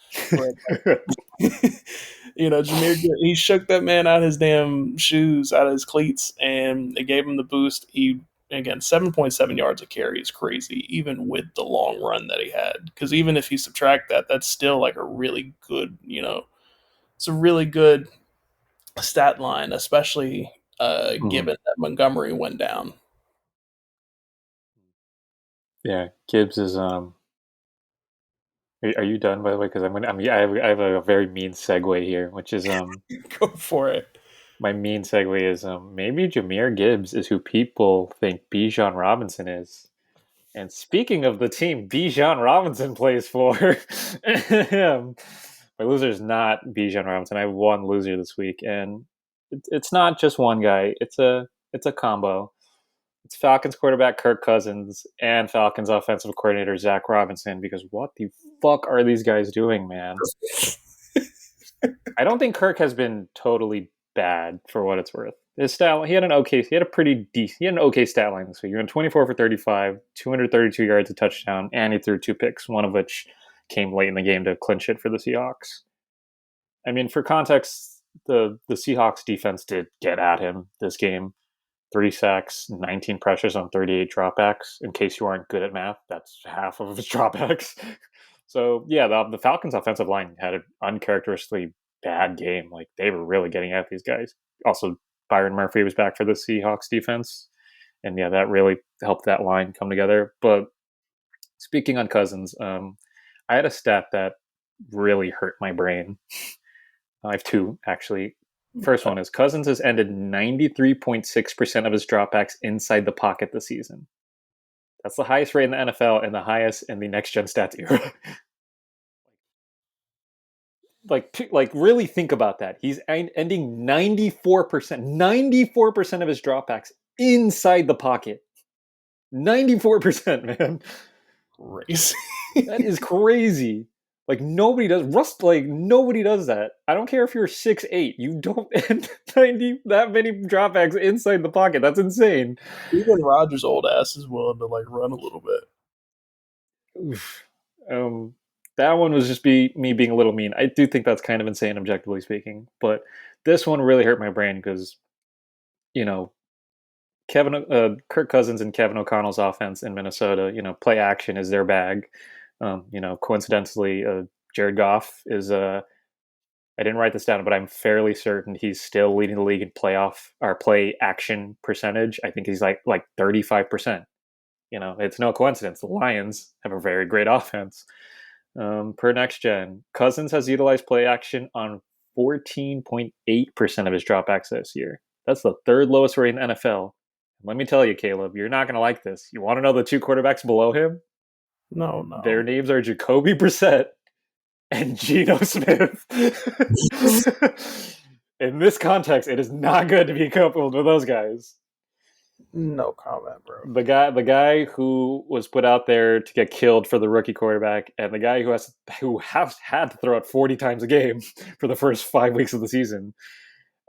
Jahmyr, he shook that man out of his damn shoes, out of his cleats, and it gave him the boost. He, again, 7.7 yards a carry is crazy, even with the long run that he had. Because even if you subtract that, that's still a really good, it's a really good stat line, especially given that Montgomery went down. Yeah, Gibbs is. Are you done, by the way? Because I have a very mean segue here, which is Go for it. My mean segue is maybe Jahmyr Gibbs is who people think Bijan Robinson is. And speaking of the team Bijan Robinson plays for, my loser is not Bijan Robinson. I have one loser this week, and it's not just one guy. It's a combo. It's Falcons quarterback Kirk Cousins and Falcons offensive coordinator Zac Robinson. Because what the fuck are these guys doing, man? I don't think Kirk has been totally bad for what it's worth. His stat, he had an okay, he had a pretty decent, he had an okay stat line this week. He went 24 for 35, 232 yards, a touchdown, and he threw 2 picks, one of which came late in the game to clinch it for the Seahawks. I mean, for context, the Seahawks defense did get at him this game. 3 sacks, 19 pressures on 38 dropbacks. In case you aren't good at math, that's half of his dropbacks. So yeah, the Falcons' offensive line had an uncharacteristically bad game. Like they were really getting at these guys. Also, Byron Murphy was back for the Seahawks defense, and yeah, that really helped that line come together. But speaking on Cousins, I had a stat that really hurt my brain. I have two actually. First one is Cousins has ended 93.6% of his dropbacks inside the pocket this season. That's the highest rate in the NFL and the highest in the next gen stats era. like really think about that. He's ending 94% of his dropbacks inside the pocket. 94%, man. Crazy. That is crazy. Like nobody does nobody does that. I don't care if you're 6'8", you don't end 90 that many dropbacks inside the pocket. That's insane. Even Rodgers' old ass is willing to like run a little bit. Oof. That one was just me being a little mean. I do think that's kind of insane, objectively speaking. But this one really hurt my brain because, you know, Kirk Cousins and Kevin O'Connell's offense in Minnesota, play action is their bag. Coincidentally, Jared Goff is I didn't write this down, but I'm fairly certain he's still leading the league in playoff or play action percentage. I think he's like 35%. It's no coincidence. The Lions have a very great offense. Per next gen, Cousins has utilized play action on 14.8% of his dropbacks this year. That's the third lowest rate in the NFL. Let me tell you, Caleb, you're not going to like this. You want to know the two quarterbacks below him? No. Their names are Jacoby Brissett and Geno Smith. In this context, it is not good to be coupled with those guys. No comment, bro. The guy who was put out there to get killed for the rookie quarterback, and the guy who has had to throw it 40 times a game for the first 5 weeks of the season.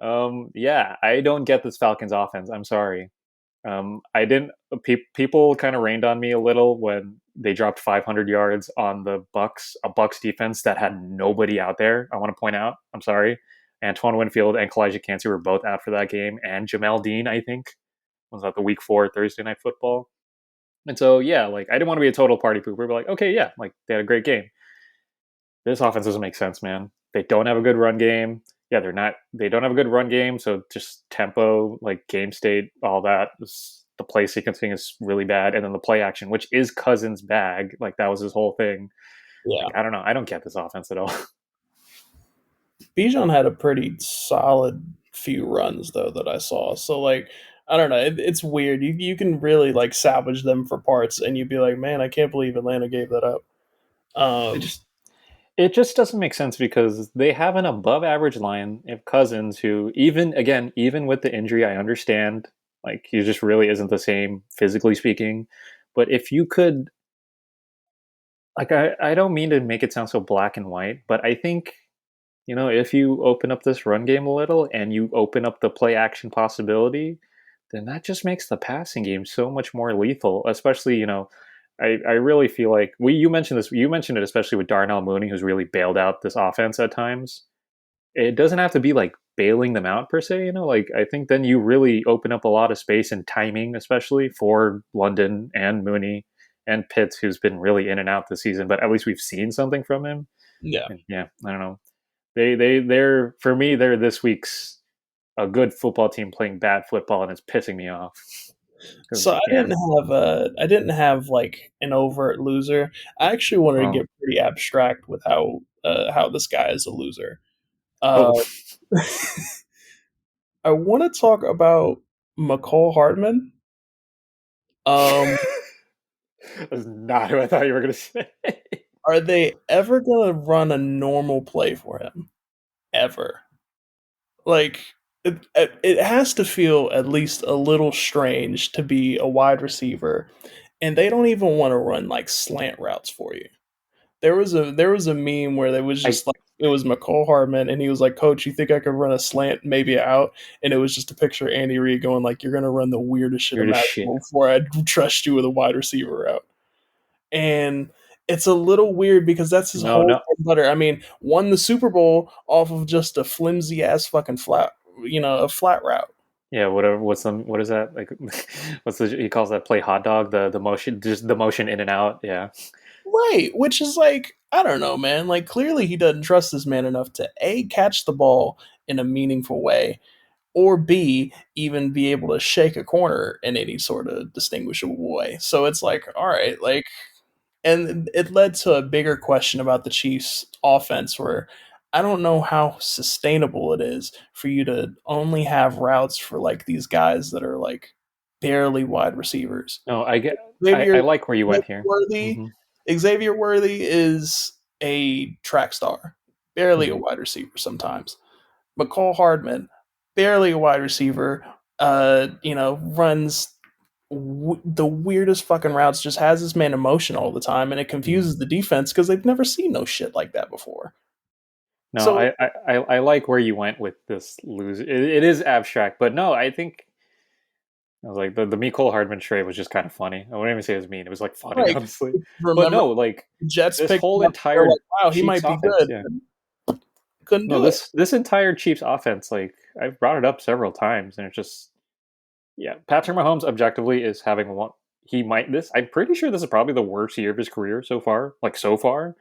Yeah, I don't get this Falcons offense. I'm sorry. I didn't. People kind of rained on me a little when they dropped 500 yards on the Bucks, a Bucks defense that had nobody out there. I want to point out. I'm sorry, Antoine Winfield and Kalijah Kancey were both out for that game, and Jamel Dean, I think, was at the Week 4 Thursday Night Football. And so, yeah, like I didn't want to be a total party pooper, but like, okay, yeah, like they had a great game. This offense doesn't make sense, man. They don't have a good run game. Yeah, they don't have a good run game, so just tempo, like game state, all that. The play sequencing is really bad, and then the play action, which is Cousins' bag, like that was his whole thing. Yeah. Like, I don't know. I don't get this offense at all. Bijan had a pretty solid few runs though that I saw. So like I don't know, it's weird. You can really like salvage them for parts, and you'd be like, man, I can't believe Atlanta gave that up. It just doesn't make sense because they have an above average line of Cousins who even with the injury, I understand like he just really isn't the same physically speaking. But if you could like I don't mean to make it sound so black and white, but I think if you open up this run game a little and you open up the play action possibility, then that just makes the passing game so much more lethal. Especially, I really feel like you mentioned this. You mentioned it, especially with Darnell Mooney, who's really bailed out this offense at times. It doesn't have to be like bailing them out per se. Like I think then you really open up a lot of space and timing, especially for London and Mooney and Pitts, who's been really in and out this season. But at least we've seen something from him. Yeah. And yeah, I don't know. They're for me, they're this week's a good football team playing bad football, and it's pissing me off. So I didn't have like an overt loser. I actually wanted to get pretty abstract with how this guy is a loser. I want to talk about McCall Hardman. That's not who I thought you were going to say. Are they ever gonna run a normal play for him? Ever? Like it has to feel at least a little strange to be a wide receiver, and they don't even want to run like slant routes for you. There was a meme where there was I just like it was McCall Hardman, and he was like, "Coach, you think I could run a slant, maybe out?" And it was just a picture of Andy Reid going like, "You're gonna run the weirdest shit You're just shit. imaginable before I trust you with a wide receiver route." And it's a little weird because that's his No, whole no. bread and butter. I mean, won the Super Bowl off of just a flimsy ass fucking flat, a flat route. Yeah, whatever. What is that like? What's the he calls that play hot dog? The motion, just the motion in and out. Yeah, Right, which is like, I don't know, man. Like, clearly he doesn't trust this man enough to A, catch the ball in a meaningful way, or B, even be able to shake a corner in any sort of distinguishable way. So it's like, all right, like, and it led to a bigger question about the Chiefs' offense where I don't know how sustainable it is for you to only have routes for like these guys that are like barely wide receivers. no, I get. Xavier I like where you Xavier went here. Worthy Hmm. Xavier Worthy is a track star, barely a Hmm. wide receiver sometimes. McCall Hardman, barely a wide receiver, runs the weirdest fucking routes, just has this man in motion all the time, and it Hmm. confuses the defense because they've never seen no shit like that before. No, So, I like where you went with this lose. It is abstract, but no, I think I was like the Mecole Hardman trade was just kind of funny. I wouldn't even say it was mean. It was like funny, like, honestly. But remember no, like the Jets this picked him whole up, they're like, entire wow, he Chiefs might be offense, good. yeah. Couldn't No, do it. this entire Chiefs offense, like I've brought it up several times, and it's just yeah. Patrick Mahomes objectively is having one. He might this. I'm pretty sure this is probably the worst year of his career so far. Like so far.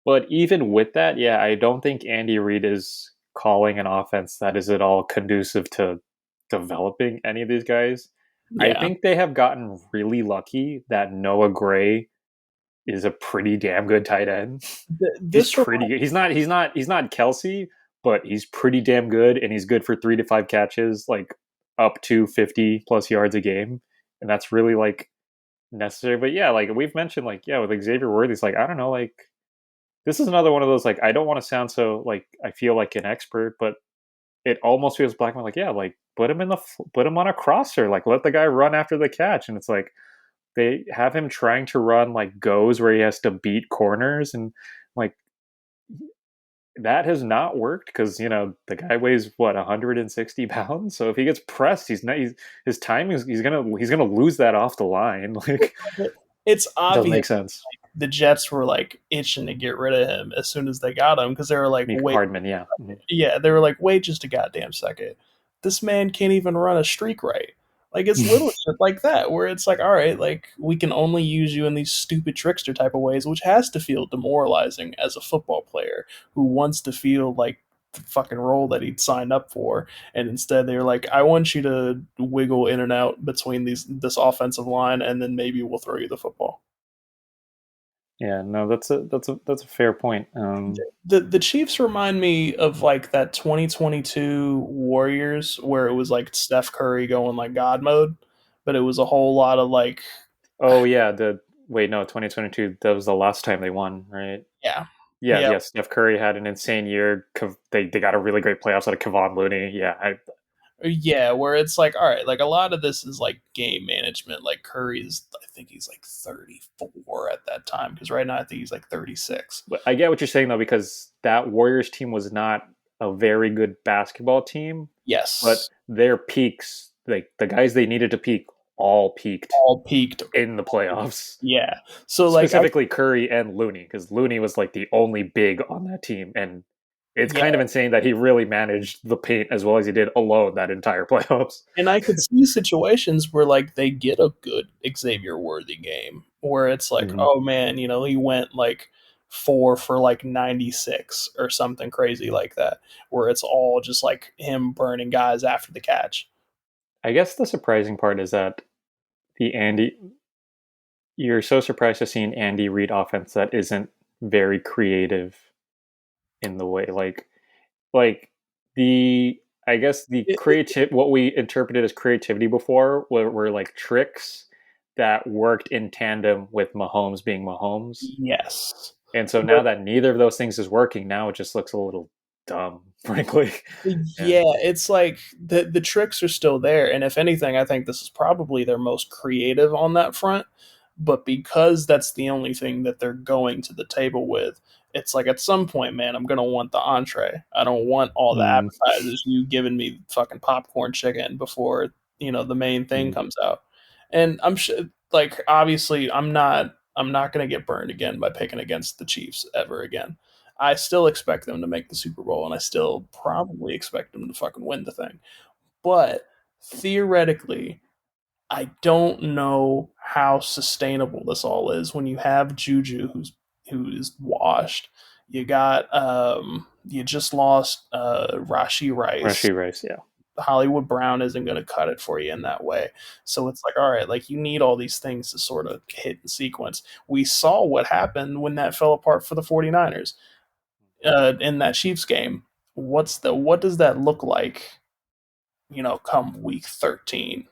But even with that, yeah, I don't think Andy Reid is calling an offense that is at all conducive to developing any of these guys. I Yeah. think they have gotten really lucky that Noah Gray is a pretty damn good tight end. He's This pretty good. He's not Kelsey, but he's pretty damn good, and he's good for 3 to 5 catches, like up to 50 plus yards a game, and that's really like necessary. But yeah, like we've mentioned, like yeah, with Xavier Worthy, like I don't know, like this is another one of those like I don't want to sound so like I feel like an expert, but it almost feels black and white. Like yeah, like put him on a crosser, like let the guy run after the catch, and it's like they have him trying to run like goes where he has to beat corners and like that has not worked because the guy weighs what 160 pounds. So if he gets pressed, his timing is he's gonna lose that off the line. Like it's it doesn't obvious make sense. the Jets were like itching to get rid of him as soon as they got him because they were like, Miko wait, Hardman, yeah. Mhm. yeah, they were like, wait just a goddamn second. This man can't even run a streak right. Like it's little shit like that where it's like, all right, like we can only use you in these stupid trickster type of ways, which has to feel demoralizing as a football player who wants to feel like the fucking role that he'd signed up for, and instead they're like, I want you to wiggle in and out between this offensive line, and then maybe we'll throw you the football. Yeah, no, that's a fair point. The Chiefs remind me of like that 2022 Warriors where it was like Steph Curry going like God mode, but it was a whole lot of like, Oh yeah, the wait, no, 2022. That was the last time they won, right? yeah, Yeah, yeah, yeah. Steph Curry had an insane year. They got a really great playoffs out of Kevon Looney. Yeah, yeah, where it's like, all right, like a lot of this is like game management. Like Curry's, I think he's like 34 at that time because right now I think he's like 36. but I get what you're saying though because that Warriors team was not a very good basketball team, but Yes, their peaks, like the guys they needed to peak, all peaked all peaked. in the playoffs. Yeah, so like I Specifically Curry and Looney, because Looney was like the only big on that team, and it's yeah, kind of insane that he really managed the paint as well as he did alone that entire playoffs. and I could see situations where like they get a good Xavier Worthy game where it's like, Hmm. oh man, he went like 4 for like 96 or something crazy like that, where it's all just like him burning guys after the catch. I guess the surprising part is that the Andy, you're so surprised to see an Andy Reid offense that isn't very creative in the way like the I guess the It, creative what we interpreted as creativity before were like tricks that worked in tandem with Mahomes being Mahomes. Yes. And so now But that neither of those things is working, now it just looks a little dumb, frankly. Yeah. yeah, it's like the tricks are still there, and if anything, I think this is probably their most creative on that front. But because that's the only thing that they're going to the table with, it's like at some point, man, I'm gonna want the entree. I don't want all the Mm, appetizers. You giving me fucking popcorn chicken before the main thing mm, comes out. And I'm sure, like obviously, I'm not gonna get burned again by picking against the Chiefs ever again. I still expect them to make the Super Bowl, and I still probably expect them to fucking win the thing. But theoretically, I don't know how sustainable this all is when you have Juju who is washed. You just lost Rashi Rice. Rashi Rice, yeah. Hollywood Brown isn't going to cut it for you in that way. So it's like, all right, like you need all these things to sort of hit in sequence. We saw what happened when that fell apart for the 49ers in that Chiefs game. What does that look like, come week 13?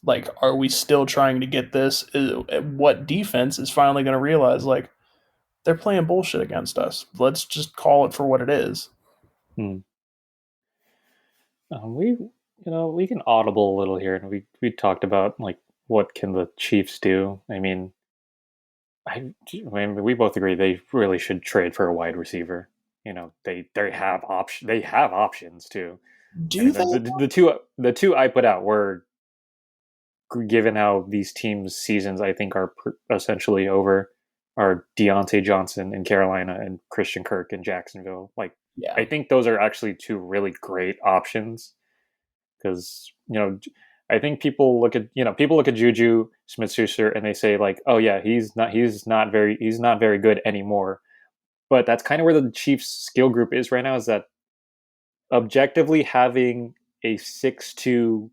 Like, are we still trying to get this? What defense is finally going to realize, like, they're playing bullshit against us? Let's just call it for what it is. Mm. We can audible a little here, and we talked about like what can the Chiefs do. I mean, we both agree they really should trade for a wide receiver. They have options too. I Do mean, they? the two I put out were, given how these teams' seasons I think are essentially over, are Deontay Johnson in Carolina and Christian Kirk in Jacksonville. Like, Yeah. I think those are actually two really great options because I think people look at Juju Smith-Schuster and they say like, oh yeah, he's not very good anymore. But that's kind of where the Chiefs skill group is right now. Is that objectively having a 6'2"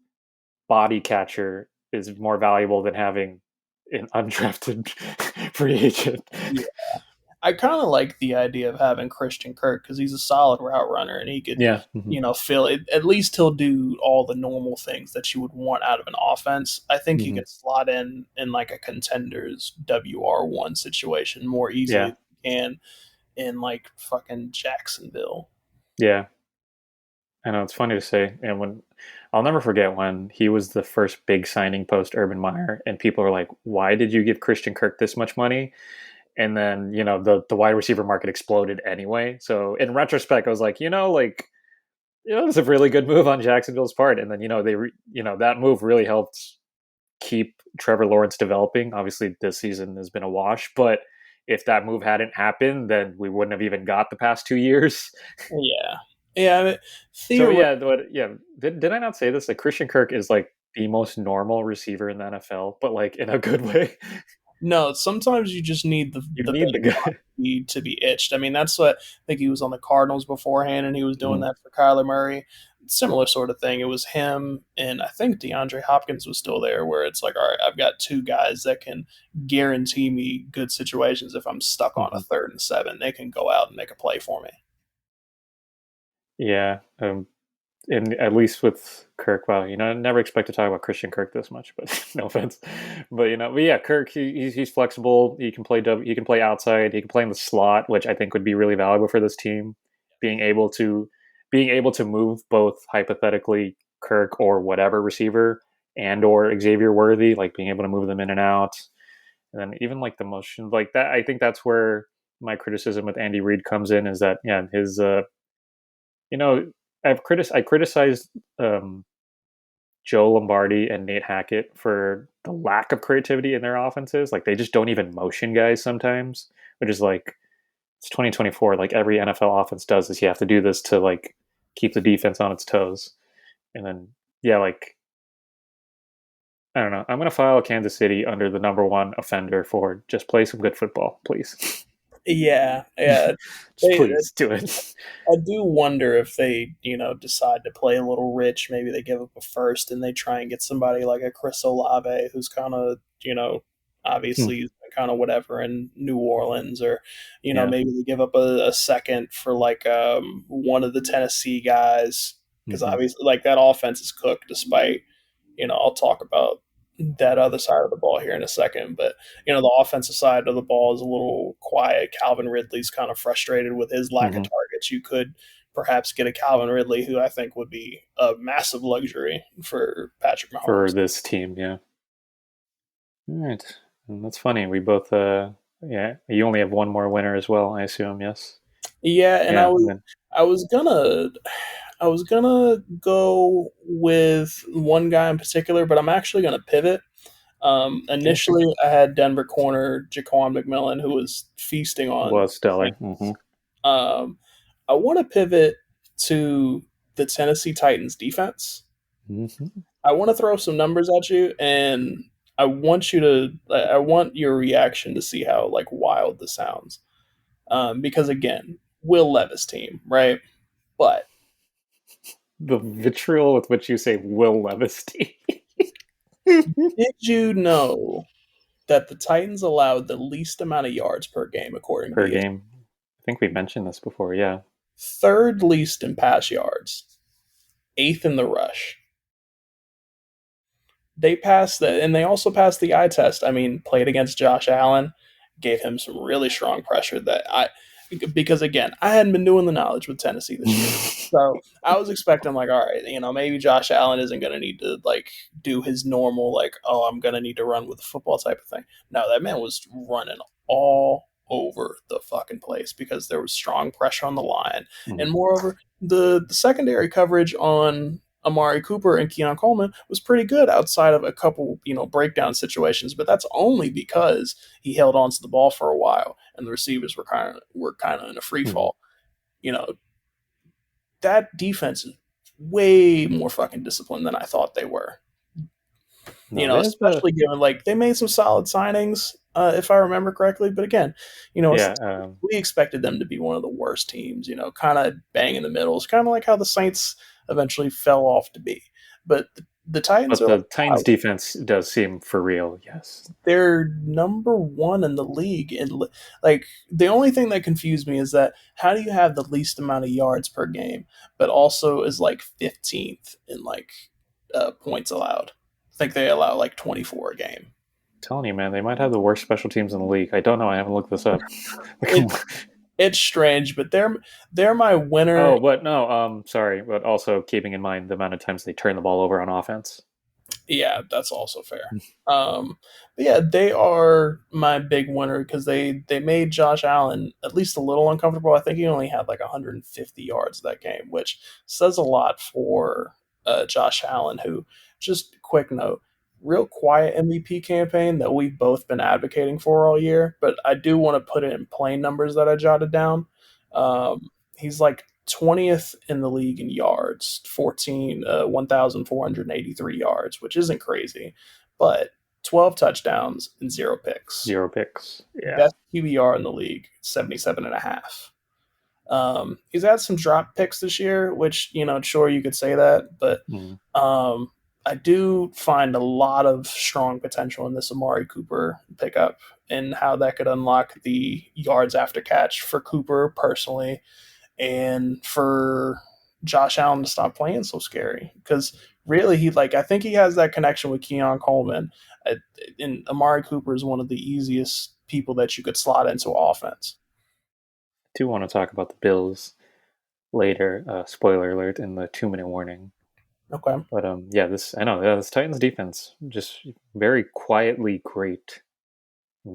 body catcher is more valuable than having an undrafted free agent. Yeah. I kind of like the idea of having Christian Kirk because he's a solid route runner and he could, Yeah. Mm-hmm. fill it. At least he'll do all the normal things that you would want out of an offense. I think you Mm-hmm. can slot in like a contender's WR1 situation more easily Yeah. than you can in like fucking Jacksonville. Yeah. I know it's funny to say, and when I'll never forget when he was the first big signing post Urban Meyer, and people were like, "Why did you give Christian Kirk this much money?" And then the wide receiver market exploded anyway. So in retrospect, I was like, it was a really good move on Jacksonville's part. And then that move really helped keep Trevor Lawrence developing. Obviously, this season has been a wash, but if that move hadn't happened, then we wouldn't have even got the past 2 years. Yeah, yeah. I mean, So theoretically, yeah, did I not say this? Like Christian Kirk is like the most normal receiver in the NFL, but like in a good way. no. Sometimes you just need You the need the big guy. to be itched. I mean, that's what I think he was on the Cardinals beforehand, and he was doing Mhm. that for Kyler Murray. Similar sort of thing. It was him, and I think DeAndre Hopkins was still there, where it's like, all right, I've got two guys that can guarantee me good situations if I'm stuck on a Mhm. 3rd and 7. They can go out and make a play for me. Yeah, and at least with Kirk, wow, I never expect to talk about Christian Kirk this much, but no offense, but yeah, Kirk, he's flexible. He can play outside. He can play in the slot, which I think would be really valuable for this team. Being able to being able to move both hypothetically Kirk or whatever receiver and or Xavier Worthy, like being able to move them in and out, and then even like the motion like that. I think that's where my criticism with Andy Reid comes in. Is that yeah, his you know I criticized um, Joe Lombardi and Nate Hackett for the lack of creativity in their offenses. Like they just don't even motion guys sometimes, which is like it's 2024. Like every NFL offense does is you have to do this to like keep the defense on its toes. And then yeah, like I don't know. I'm gonna file Kansas City under the number one offender for just play some good football, please. Yeah, yeah. Just They, please do it. I do wonder if they, decide to play a little rich. Maybe they give up a first and they try and get somebody like a Chris Olave, who's kind of, Hmm. obviously kind of whatever in New Orleans, or, Yeah. maybe they give up a second for like one of the Tennessee guys, because Hmm. obviously like that offense is cooked. Despite, I'll talk about that other side of the ball here in a second. But the offensive side of the ball is a little quiet. Calvin Ridley's kind of frustrated with his lack of Mhm. targets. You could perhaps get a Calvin Ridley, who I think would be a massive luxury for Patrick For Mahomes. this team, yeah. All right, and that's funny. We both, yeah. You only have one more winner as well, I assume. Yes. Yeah, and Yeah. And then I was gonna go with one guy in particular, but I'm actually gonna pivot. okay, okay. Initially, I had Denver corner Jaquan McMillan, who was feasting on Was stellar. things. I want to pivot to the Tennessee Titans defense. Mm-hmm. I want to throw some numbers at you, and I want your reaction to see how like wild this sounds. Because again, Will Levis team, right? But The vitriol with which you say Will Levis did you know that the Titans allowed the least amount of yards per game according to per ESPN? game. I think we mentioned this before. Yeah. Third least in pass yards, eighth in the rush. They passed the, and they also passed the eye test. I mean, played against Josh Allen, gave him some really strong pressure because again, I hadn't been doing the knowledge with Tennessee this year. So I was expecting like, all right, maybe Josh Allen isn't going to need to like do his normal like, oh, I'm going to need to run with the football type of thing. No, that man was running all over the fucking place because there was strong pressure on the line, and Mhm. moreover, the secondary coverage on Amari Cooper and Keon Coleman was pretty good outside of a couple, breakdown situations, but that's only because he held on to the ball for a while and the receivers were kind of in a free Mhm. fall. You know, that defense is way more fucking disciplined than I thought they were. No, they have the Especially given like they made some solid signings, if I remember correctly. But again, yeah. we expected them to be one of the worst teams. Kind of bang in the middle. It's kind of like how the Saints eventually fell off to be. But the Titans But are like, the Titans wow, defense does seem for real. Yes. they're number one in the league. And like the only thing that confused me is that how do you have the least amount of yards per game, but also is like 15th in like points allowed? I think they allow like 24 a game. I'm telling you, man, they might have the worst special teams in the league. I don't know. I haven't looked this up. It it's strange, but they're my winner. Oh, but no. Sorry, but also keeping in mind the amount of times they turn the ball over on offense. Yeah, that's also fair. But yeah, they are my big winner because they made Josh Allen at least a little uncomfortable. I think he only had like 150 yards that game, which says a lot for Josh Allen. Who, just quick note, real quiet MVP campaign that we've both been advocating for all year. But I do want to put it in plain numbers that I jotted down. He's like 20th in the league in yards, 1,483 yards, which isn't crazy, but 12 touchdowns and zero picks. 0 picks. Yeah. Best QBR in the league, 77 and a half. He's had some drop picks this year, which, sure, you could say that, but Mm. um, I do find a lot of strong potential in this Amari Cooper pickup and how that could unlock the yards after catch for Cooper personally and for Josh Allen to stop playing so scary. Because really, I think he has that connection with Keon Coleman. Uh, and Amari Cooper is one of the easiest people that you could slot into offense. I do want to talk about the Bills later. Spoiler alert in the 2 minute warning. Okay. But yeah, this Titans defense just very quietly great.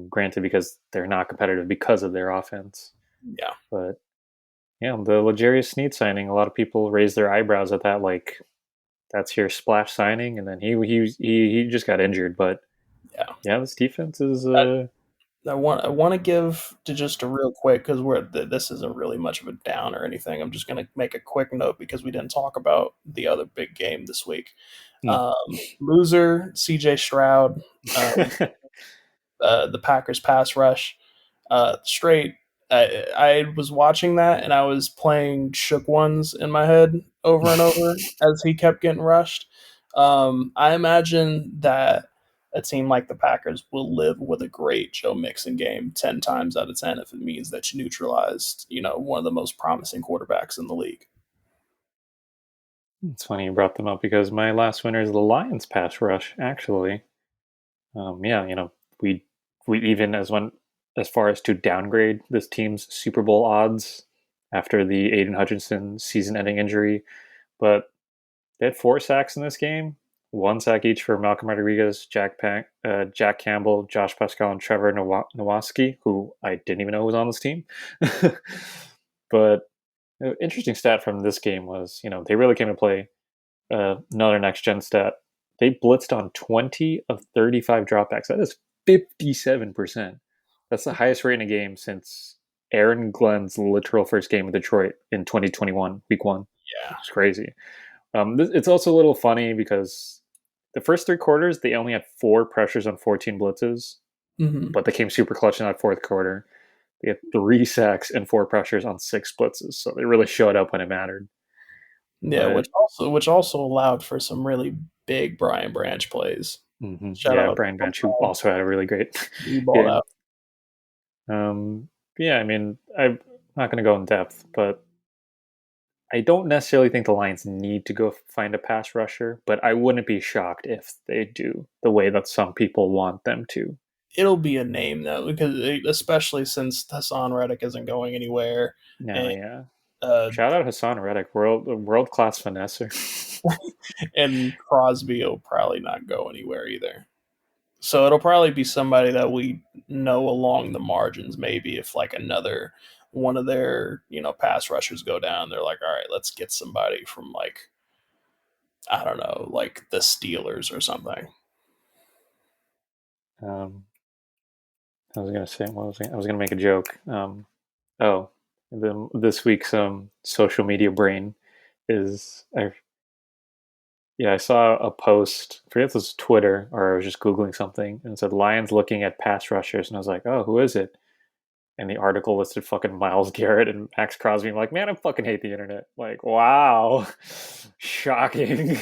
Granted, because they're not competitive because of their offense. Yeah. But yeah, the L'Jarius Sneed signing, a lot of people raised their eyebrows at that. Like that's your splash signing, and then he just got injured. But Yeah. yeah, this defense is I want to give to just a real quick because this isn't really much of a down or anything. I'm just going to make a quick note because we didn't talk about the other big game this week. hmm. Loser CJ Stroud, the Packers pass rush, straight. I was watching that and I was playing Shook Ones in my head over and over as he kept getting rushed. I imagine that a team like the Packers will live with a great Joe Mixon game 10 times out of 10 if it means that you neutralized, one of the most promising quarterbacks in the league. It's funny you brought them up because my last winner is the Lions pass rush, actually. Yeah, we we even as far as to downgrade this team's Super Bowl odds after the Aiden Hutchinson season-ending injury, but they had 4 sacks in this game, 1 sack each for Malcolm Rodriguez, Jack Campbell, Josh Pascal, and Trevor Nowaski, who I didn't even know was on this team. But interesting stat from this game was, they really came to play. Another next gen stat. They blitzed on 20 of 35 dropbacks. That is 57%. That's the highest rate in a game since Aaron Glenn's literal first game with Detroit in 2021, week one. Yeah. It's crazy. It's also a little funny because the first 3 quarters, they only had 4 pressures on 14 blitzes, Mm-hmm. but they came super clutch in that fourth quarter. They had 3 sacks and 4 pressures on 6 blitzes, so they really showed up when it mattered. Yeah, But which also allowed for some really big Brian Branch plays. Shout yeah, out Brian Bench, who also had a really great he balled game. out. Yeah, I mean, I'm not going to go in depth, but I don't necessarily think the Lions need to go find a pass rusher, but I wouldn't be shocked if they do the way that some people want them to. It'll be a name though, because especially since Hassan Reddick isn't going anywhere, No, and yeah. uh, Shout out Hassan Reddick, world class finesser. and Crosby will probably not go anywhere either. So it'll probably be somebody that we know along the margins. Maybe if like another one of their pass rushers go down, they're like, all right, let's get somebody from like I don't know, like the Steelers or something. um, I was gonna say, I was gonna make a joke. Oh, this week's social media brain is yeah, I saw a post. I forget if it was Twitter or I was just googling something, and it said Lions looking at pass rushers, and I was like, oh, who is it? And the article listed fucking Myles Garrett and Max Crosby. I'm like, man, I fucking hate the internet. Like, wow, shocking.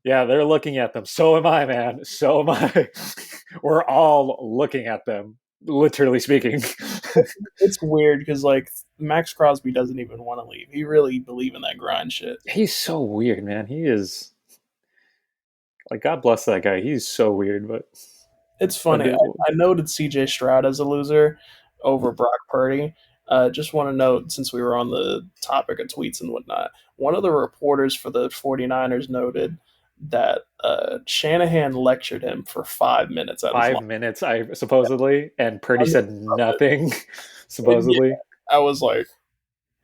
Yeah, they're looking at them. So am I, man. So am I. We're all looking at them, literally speaking. It's weird because like Max Crosby doesn't even want to leave. He really believe in that grind shit. He's so weird, man. He is like, God bless that guy. He's so weird, It's but funny. I noted CJ Stroud as a loser over Brock Purdy. Just want to note, since we were on the topic of tweets and whatnot, one of the reporters for the 49ers noted that Shanahan lectured him for 5 minutes at his line. 5 minutes, I supposedly, and Purdy said nothing, And yeah, supposedly. I was like,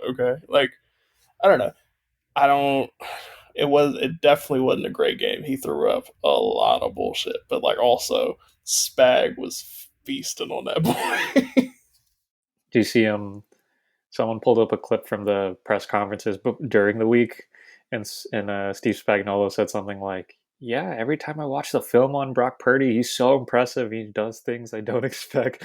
okay. Like, I don't know. I don't. It definitely wasn't a great game. He threw up a lot of bullshit, but like also Spag was feasting on that boy. Do you see someone pulled up a clip from the press conferences during the week, and Steve Spagnuolo said something like, "Yeah, every time I watch the film on Brock Purdy, he's so impressive. He does things I don't expect."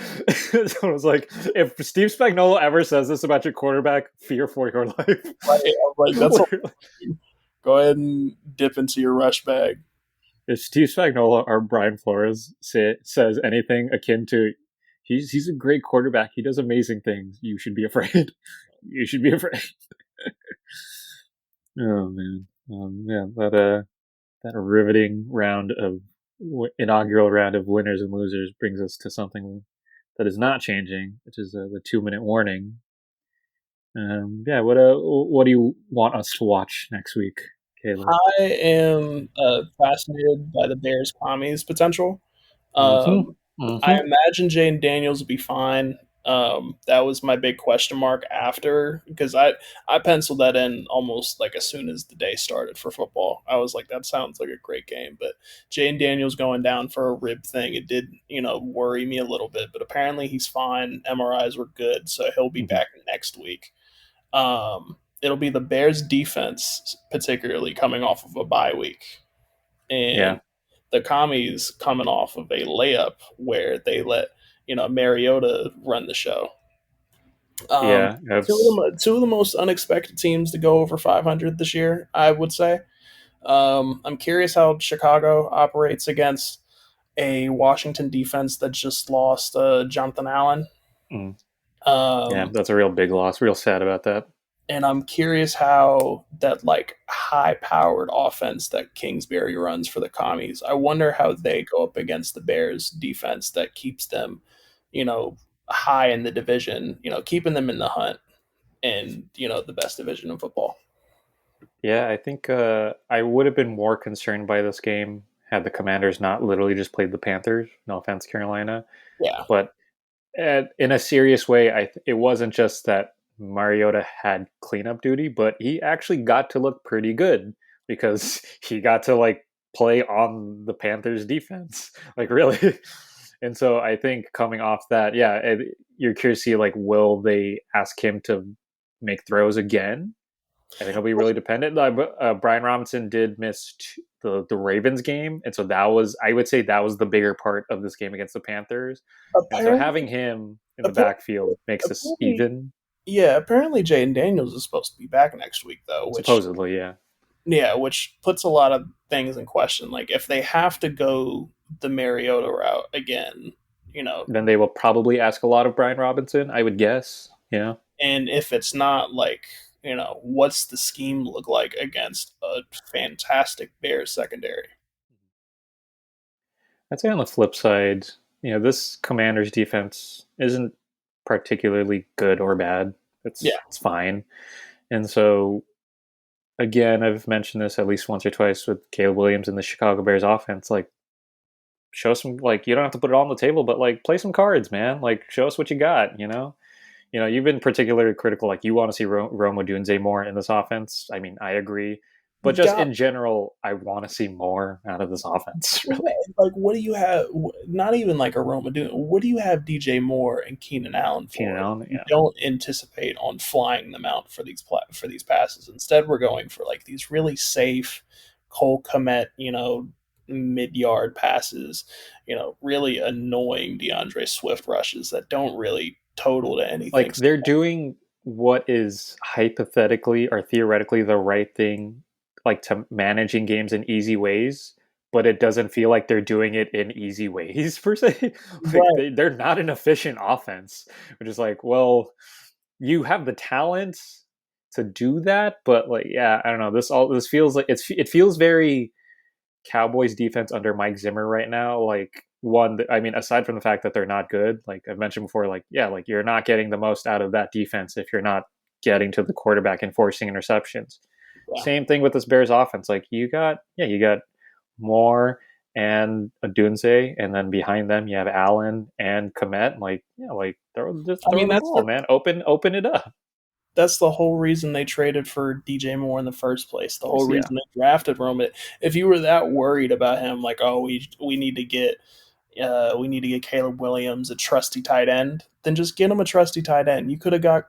So I was like, "If Steve Spagnuolo ever says this about your quarterback, fear for your life." Right? I'm like, that's all. Go ahead and dip into your rush bag. If Steve Spagnuolo or Brian Flores says anything akin to, he's a great quarterback. He does amazing things. You should be afraid. You should be afraid. Oh man, yeah, that riveting inaugural round of winners and losers brings us to something that is not changing, which is the 2 minute warning. Yeah, what do you want us to watch next week, Caleb? I am fascinated by the Bears' commies potential. Mm-hmm. I Mm-hmm. imagine Jane Daniels will be fine. That was my big question mark after because I penciled that in almost like as soon as the day started for football. I was like, that sounds like a great game. But Jane Daniels going down for a rib thing, it did worry me a little bit. But apparently he's fine. MRIs were good, so he'll be Mm-hmm. back next week. It'll be the Bears defense, particularly coming off of a bye week, Yeah, and the commies coming off of a layup where they let Mariota run the show. Um, yeah. That's two of the most unexpected teams to go over 500 this year, I would say. I'm curious how Chicago operates against a Washington defense that just lost Jonathan Allen. mm, yeah, Um, that's a real big loss. Real sad about that. And I'm curious how that like high powered offense that Kingsbury runs for the commies. I wonder how they go up against the Bears defense that keeps them, you know, high in the division, keeping them in the hunt and, the best division in football. Yeah, I think I would have been more concerned by this game had the Commanders not literally just played the Panthers. No offense, Carolina, Yeah. but in a serious way, it wasn't just that Mariota had cleanup duty, but he actually got to look pretty good because he got to like play on the Panthers defense, like really. And so I think coming off that, yeah, you're curious to see like will they ask him to make throws again? I think it'll be really dependent. Brian Robinson did miss the Ravens game, and so that was, I would say, that was the bigger part of this game against the Panthers. And so having Apparently, him in the apparently, backfield makes this apparently even. yeah, apparently Jaden Daniels is supposed to be back next week though, which Supposedly, yeah. yeah, which puts a lot of things in question. Like if they have to go the Mariota route again, you know, Then they will probably ask a lot of Brian Robinson, I would guess. Yeah, and if it's not like, what's the scheme look like against a fantastic Bears secondary? I'd say on the flip side, this Commanders defense isn't particularly good or bad. Yeah. It's fine, and so again, I've mentioned this at least once or twice with Caleb Williams and the Chicago Bears offense. Like, show some, like, you don't have to put it all on the table, but like play some cards, man. Like, show us what you got. You've been particularly critical. Like, you want to see Rome Odunze more in this offense. I mean, I agree, but You just got in general, I want to see more out of this offense. Really, like what do you have? Not even like a Roma doing. What do you have DJ Moore and Keenan Allen Keenan for? Allen, You yeah. don't anticipate on flying them out for these passes. Instead, we're going for like these really safe Cole Kmet, mid yard passes. Really annoying DeAndre Swift rushes that don't really total to anything. Like, they're doing what is hypothetically or theoretically the right thing, like to managing games in easy ways, but it doesn't feel like they're doing it in easy ways per se. Like, Right. they're not an efficient offense, which is like, well, you have the talent to do that, but like, yeah, I don't know. This feels like it feels very Cowboys defense under Mike Zimmer right now. Like, one, I mean, aside from the fact that they're not good, like I've mentioned before, like, yeah, like you're not getting the most out of that defense if you're not getting to the quarterback and forcing interceptions. Yeah. Same thing with this Bears offense. Like, you got Moore and Adunze, and then behind them you have Allen and Komet. Like, yeah, like just I throw mean, the ball, man. Open it up. that's the whole reason they traded for DJ Moore in the first place. The whole Yeah. reason they drafted Roman. If you were that worried about him, like, oh, we need to get Caleb Williams, a trusty tight end, then just get him a trusty tight end. You could have got,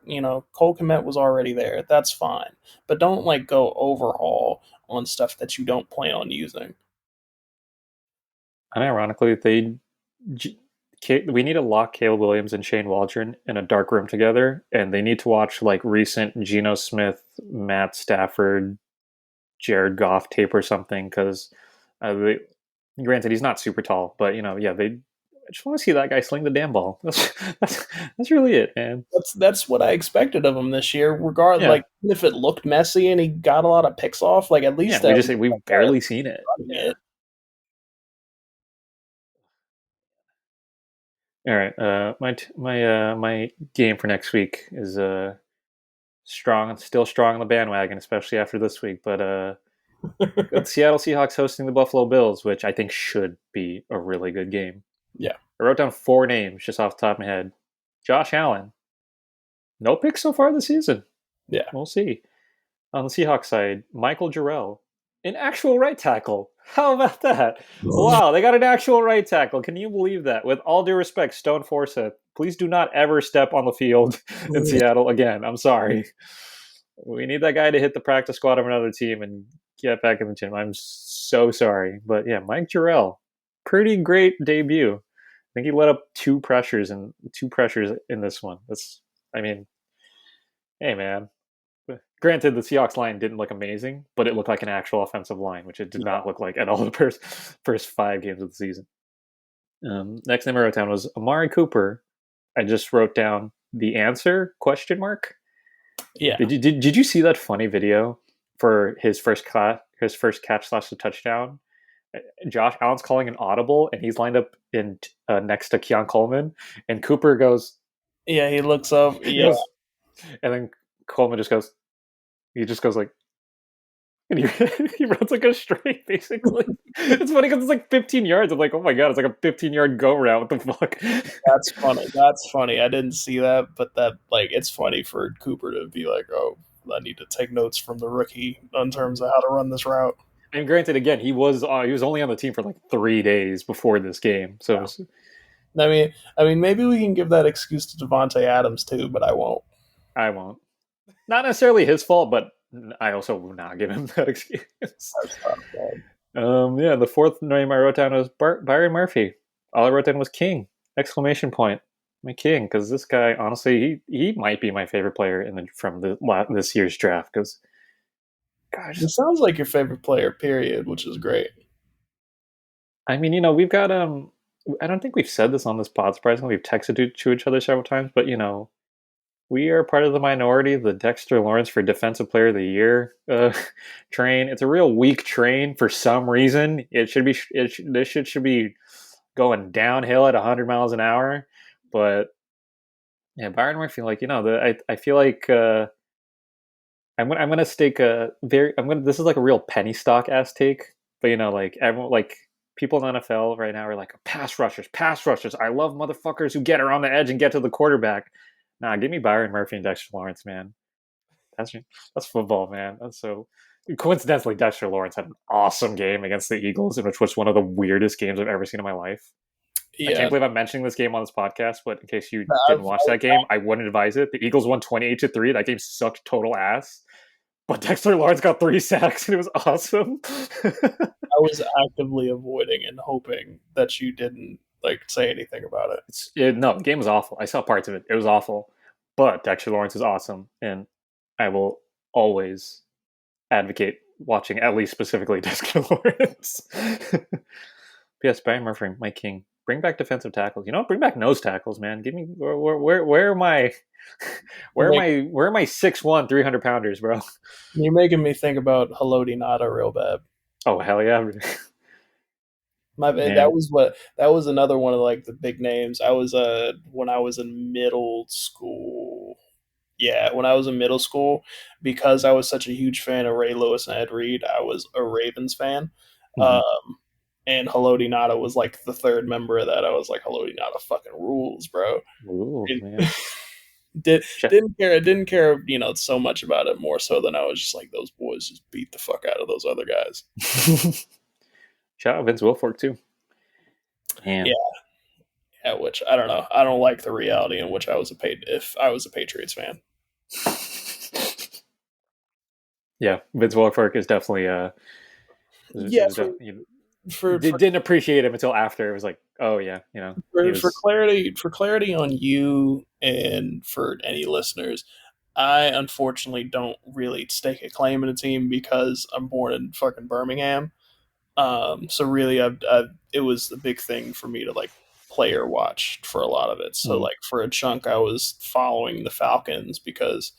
Cole Kmet was already there. That's fine, but don't like go overhaul on stuff that you don't plan on using. And ironically, we need to lock Caleb Williams and Shane Waldron in a dark room together, and they need to watch like recent Geno Smith, Matt Stafford, Jared Goff tape or something. Because granted, he's not super tall, but yeah, I just want to see that guy sling the damn ball. That's really it, man. That's what I expected of him this year. Regardless, Yeah, like if it looked messy and he got a lot of picks off, like at yeah. least that was We've barely seen it. running Yeah. it. All right. My game for next week is still strong on the bandwagon, especially after this week. But got the Seattle Seahawks hosting the Buffalo Bills, which I think should be a really good game. Yeah, I wrote down 4 names just off the top of my head. Josh Allen, no picks so far this season. yeah. We'll see. On the Seahawks side, Michael Jarrell, an actual right tackle. How about that? Wow, they got an actual right tackle. Can you believe that? With all due respect, Stone Forsett, please do not ever step on the field in Seattle again. I'm sorry. We need that guy to hit the practice squad of another team and get back in the gym. I'm so sorry. But yeah, Mike Jarrell, pretty great debut. I think he let up two pressures in this one. I mean, hey man, granted, the Seahawks line didn't look amazing, but it looked like an actual offensive line, which it did Yeah. not look like at all the first 5 games of the season. Next name I wrote down was Amari Cooper. I just wrote down the answer question mark. Yeah, Did you see that funny video for his first catch slash the touchdown? Josh Allen's calling an audible, and he's lined up in next to Keon Coleman, and Cooper goes, yeah. He looks up. he Yeah, goes, and then Coleman just goes, he just goes like, and he, he runs like a straight, basically. It's funny because it's like 15 yards. I'm like, oh my god, it's like a 15-yard go route. What the fuck? that's funny. That's funny. I didn't see that, but that like it's funny for Cooper to be like, "Oh, I need to take notes from the rookie in terms of how to run this route." And granted, again, he was only on the team for like 3 days before this game, so I mean, maybe we can give that excuse to Devonte Adams too, but I won't. I won't. Not necessarily his fault, but I also will not give him that excuse. That's not bad. Yeah, the fourth name I wrote down was Byron Murphy. All I wrote down was King! Exclamation point! My king, because this guy, honestly, he might be my favorite player from this year's draft. Because, gosh, It sounds like your favorite player, period, which is great. I mean, we've got I don't think we've said this on this pod. Surprisingly, we've texted to each other several times, but we are part of the minority, the Dexter Lawrence for Defensive Player of the Year train. It's a real weak train for some reason. It should be this shit should be going downhill at 100 miles an hour. But yeah, Byron Murphy, like I feel like I'm gonna stake a very I'm gonna this is like a real penny stock ass take, but like everyone like people in the NFL right now are like pass rushers, pass rushers. I love motherfuckers who get around the edge and get to the quarterback. Nah, give me Byron Murphy and Dexter Lawrence, man. That's football, man. That's so. Coincidentally, Dexter Lawrence had an awesome game against the Eagles, in which was one of the weirdest games I've ever seen in my life. I Yeah, can't believe I'm mentioning this game on this podcast, but in case you I've, didn't watch that game, I wouldn't advise it. The Eagles won 28-3. That game sucked total ass. But Dexter Lawrence got 3 sacks, and it was awesome. I was actively avoiding and hoping that you didn't like say anything about it. No, the game was awful. I saw parts of it. It was awful. But Dexter Lawrence is awesome, and I will always advocate watching at least specifically Dexter Lawrence. Yes, Byron Murphy, my king. Bring back defensive tackles. Bring back nose tackles, man. Give me where are my where are my 6'1", 300 pounders, bro? You're making me think about Haloti Nada real bad. Oh hell yeah, My bad. man. That was another one of like the big names. I was when I was in middle school. Yeah, when I was in middle school, because I was such a huge fan of Ray Lewis and Ed Reed, I was a Ravens fan. Mm-hmm. And Haloti Nada was like the third member of that. I was like, Haloti Nada fucking rules, bro. Ooh, And man. didn't care, so much about it more so than I was just like those boys just beat the fuck out of those other guys. Shout out Vince Wilfork too. Man. Yeah, yeah, which I don't know. I don't like the reality in which if I was a Patriots fan. Yeah, Vince Wilfork is definitely Yeah, didn't appreciate him until after. It was like, oh yeah, he for was clarity on you and for any listeners, I unfortunately don't really stake a claim in a team because I'm born in fucking Birmingham. So really, it was the big thing for me to like player watch for a lot of it. So mm, like for a chunk, I was following the Falcons because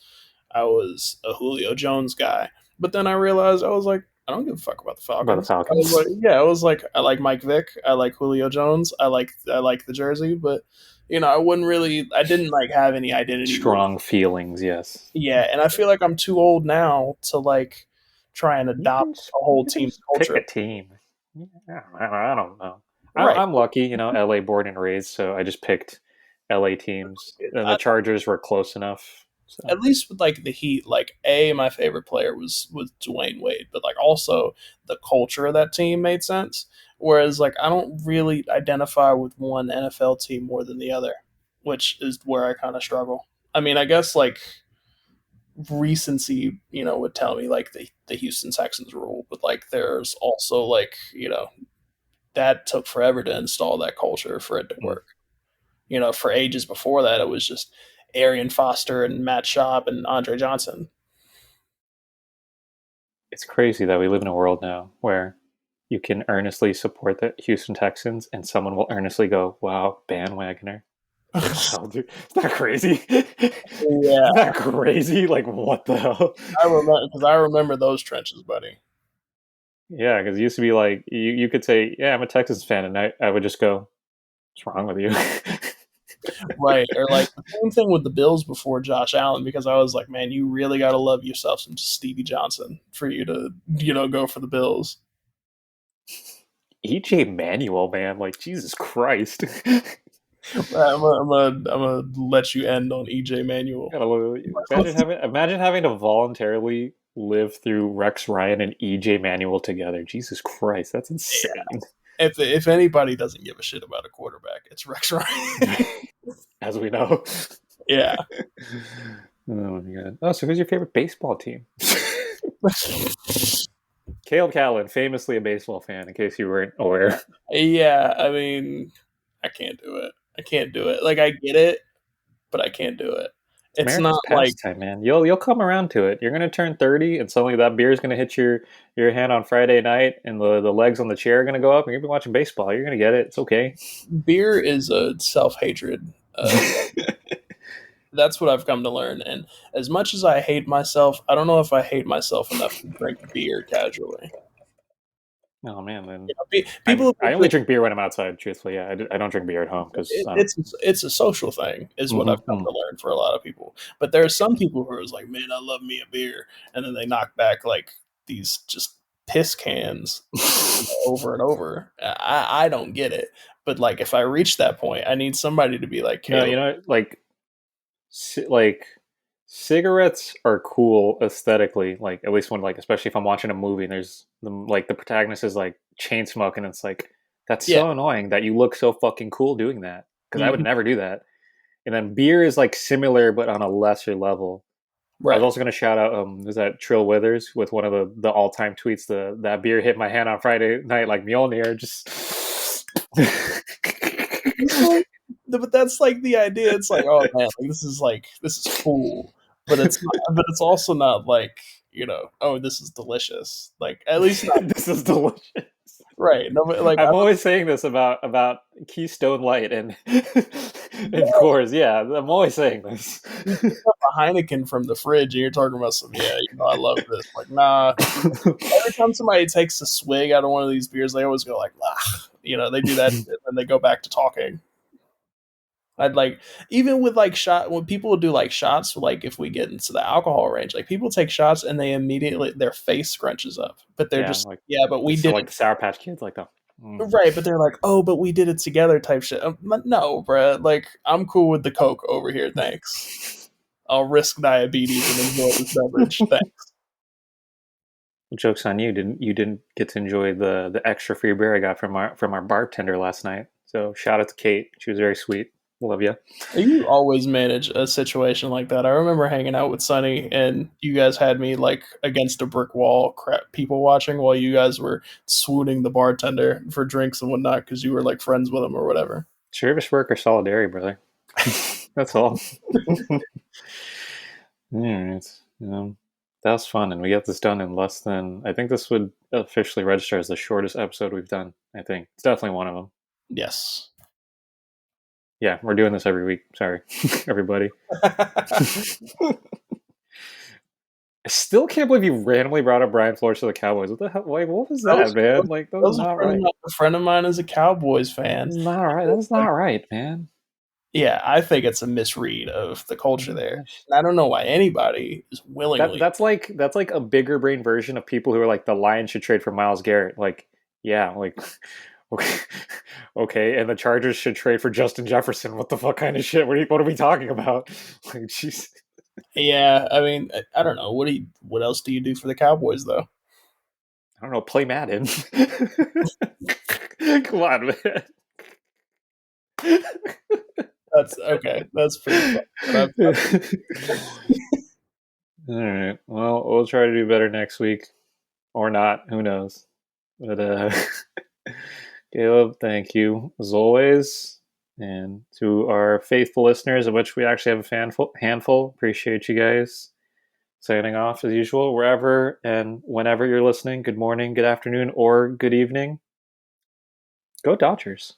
I was a Julio Jones guy. But then I realized I was like, I don't give a fuck about the about the Falcons. I was Falcons. like, yeah, I was like, I like Mike Vick, I like Julio Jones, I like the jersey, but I didn't like have any identity with. Strong feelings, yes. Yeah, and I feel like I'm too old now to like try and You adopt can a whole you can team's just pick culture. a team. Yeah, I don't know. Right. I'm lucky, LA born and raised, so I just picked LA teams, and the Chargers were close enough. So At least with like the Heat, like my favorite player was Dwayne Wade, but like also the culture of that team made sense. Whereas like I don't really identify with one NFL team more than the other, which is where I kind of struggle. I mean, I guess like recency, would tell me like the Houston Texans rule, but like there's also like that took forever to install that culture for it to mm, work. For ages before that, it was just Arian Foster and Matt Schaub and Andre Johnson. it's crazy that we live in a world now where you can earnestly support the Houston Texans, and someone will earnestly go, "Wow, bandwagoner." What the hell, dude? Isn't that crazy? Yeah, Isn't that crazy? Like, what the hell? I remember those trenches, buddy. Yeah, because it used to be like you could say, "Yeah, I'm a Texas fan," and I would just go, "What's wrong with you?" Right. Or like the same thing with the Bills before Josh Allen, because I was like, man, you really got to love yourself some Stevie Johnson for you to, go for the Bills. EJ Manuel, man, like Jesus Christ. I'm gonna let you end on EJ Manuel. Imagine having to voluntarily live through Rex Ryan and EJ Manuel together. Jesus Christ, that's insane. If anybody doesn't give a shit about a quarterback, it's Rex Ryan. As we know. Yeah. Oh my god. Oh, so who's your favorite baseball team? Caleb Callan, famously a baseball fan, in case you weren't aware. Yeah, I mean, I can't do it. I can't do it. Like I get it, but I can't do it. It's It's America's not like pastime, man. You'll come around to it. You're gonna turn 30, and suddenly that beer is gonna hit your hand on Friday night, and the legs on the chair are gonna go up, and you're gonna be watching baseball. You're gonna get it. It's okay. beer is a self-hatred. That's what I've come to learn. And as much as I hate myself, I don't know if I hate myself enough to drink beer casually. Oh man, then People, I only drink beer when I'm outside. Truthfully, yeah, I don't drink beer at home because it's a social thing, is what I've come to learn for a lot of people. But there are some people who are like, man, I love me a beer, and then they knock back like these just piss cans over and over. I don't get it. But like, if I reach that point, I need somebody to be like, no, Caleb. like cigarettes are cool aesthetically. Like at least when especially if I'm watching a movie and there's the protagonist is like chain smoking. It's like that's Yeah. so annoying that you look so fucking cool doing that because I would Mhm. never do that. And then beer is like similar but on a lesser level. I was Right. also going to shout out was that Trill Withers with one of the all time tweets. That beer hit my hand on Friday night like Mjolnir. Just But that's like the idea. It's like, oh man, this is cool, but it's not, but it's also not like, oh, this is delicious. Like at least not this is delicious. right. No, but like I'm always saying this about Keystone Light and and Coors. Yeah, I'm always saying this. you pick up a Heineken from the fridge and you're talking about some, yeah, I love this. Like, nah. Every time somebody takes a swig out of one of these beers, they always go like, ah, they do that shit, and they go back to talking. I'd like, even with like when people do like shots, like if we get into the alcohol range, like people take shots and they immediately their face scrunches up, but they're Yeah, just, yeah, but we so did like it the Sour Patch Kids, like the right, but they're like, oh, but we did it together type shit. No, bruh, like I'm cool with the Coke over here, thanks. I'll risk diabetes and enjoy this beverage, thanks. Joke's on you! Didn't get to enjoy the extra free beer I got from our bartender last night. So shout out to Kate. She was very sweet. Love you. You always manage a situation like that. I remember hanging out with Sunny, and you guys had me like against a brick wall, people watching while you guys were swooning the bartender for drinks and whatnot because you were like friends with him or whatever. Service worker solidarity, brother. That's all. Yeah, that was fun, and we got this done in less than. I think this would officially register as the shortest episode we've done. I think it's definitely one of them. Yes. Yeah, we're doing this every week. Sorry, everybody. I still can't believe you randomly brought up Brian Flores to the Cowboys. What the hell? Like, what was that, man? Like, that was not right. A friend of mine is a Cowboys fan. That's not right. That's not right, man. Yeah, I think it's a misread of the culture there. And I don't know why anybody is willingly. That's like a bigger brain version of people who are like the Lions should trade for Myles Garrett. Like, yeah, like okay, and the Chargers should trade for Justin Jefferson. What the fuck kind of shit? What are we talking about? Like, jeez. Yeah, I mean, I don't know. What else do you do for the Cowboys though? I don't know. Play Madden. Come on, man. That's okay. That's pretty fun. All right. Well, we'll try to do better next week, or not. Who knows? But Caleb, thank you as always, and to our faithful listeners, of which we actually have a handful. Appreciate you guys. Signing off as usual, wherever and whenever you're listening. Good morning, good afternoon, or good evening. Go Dodgers.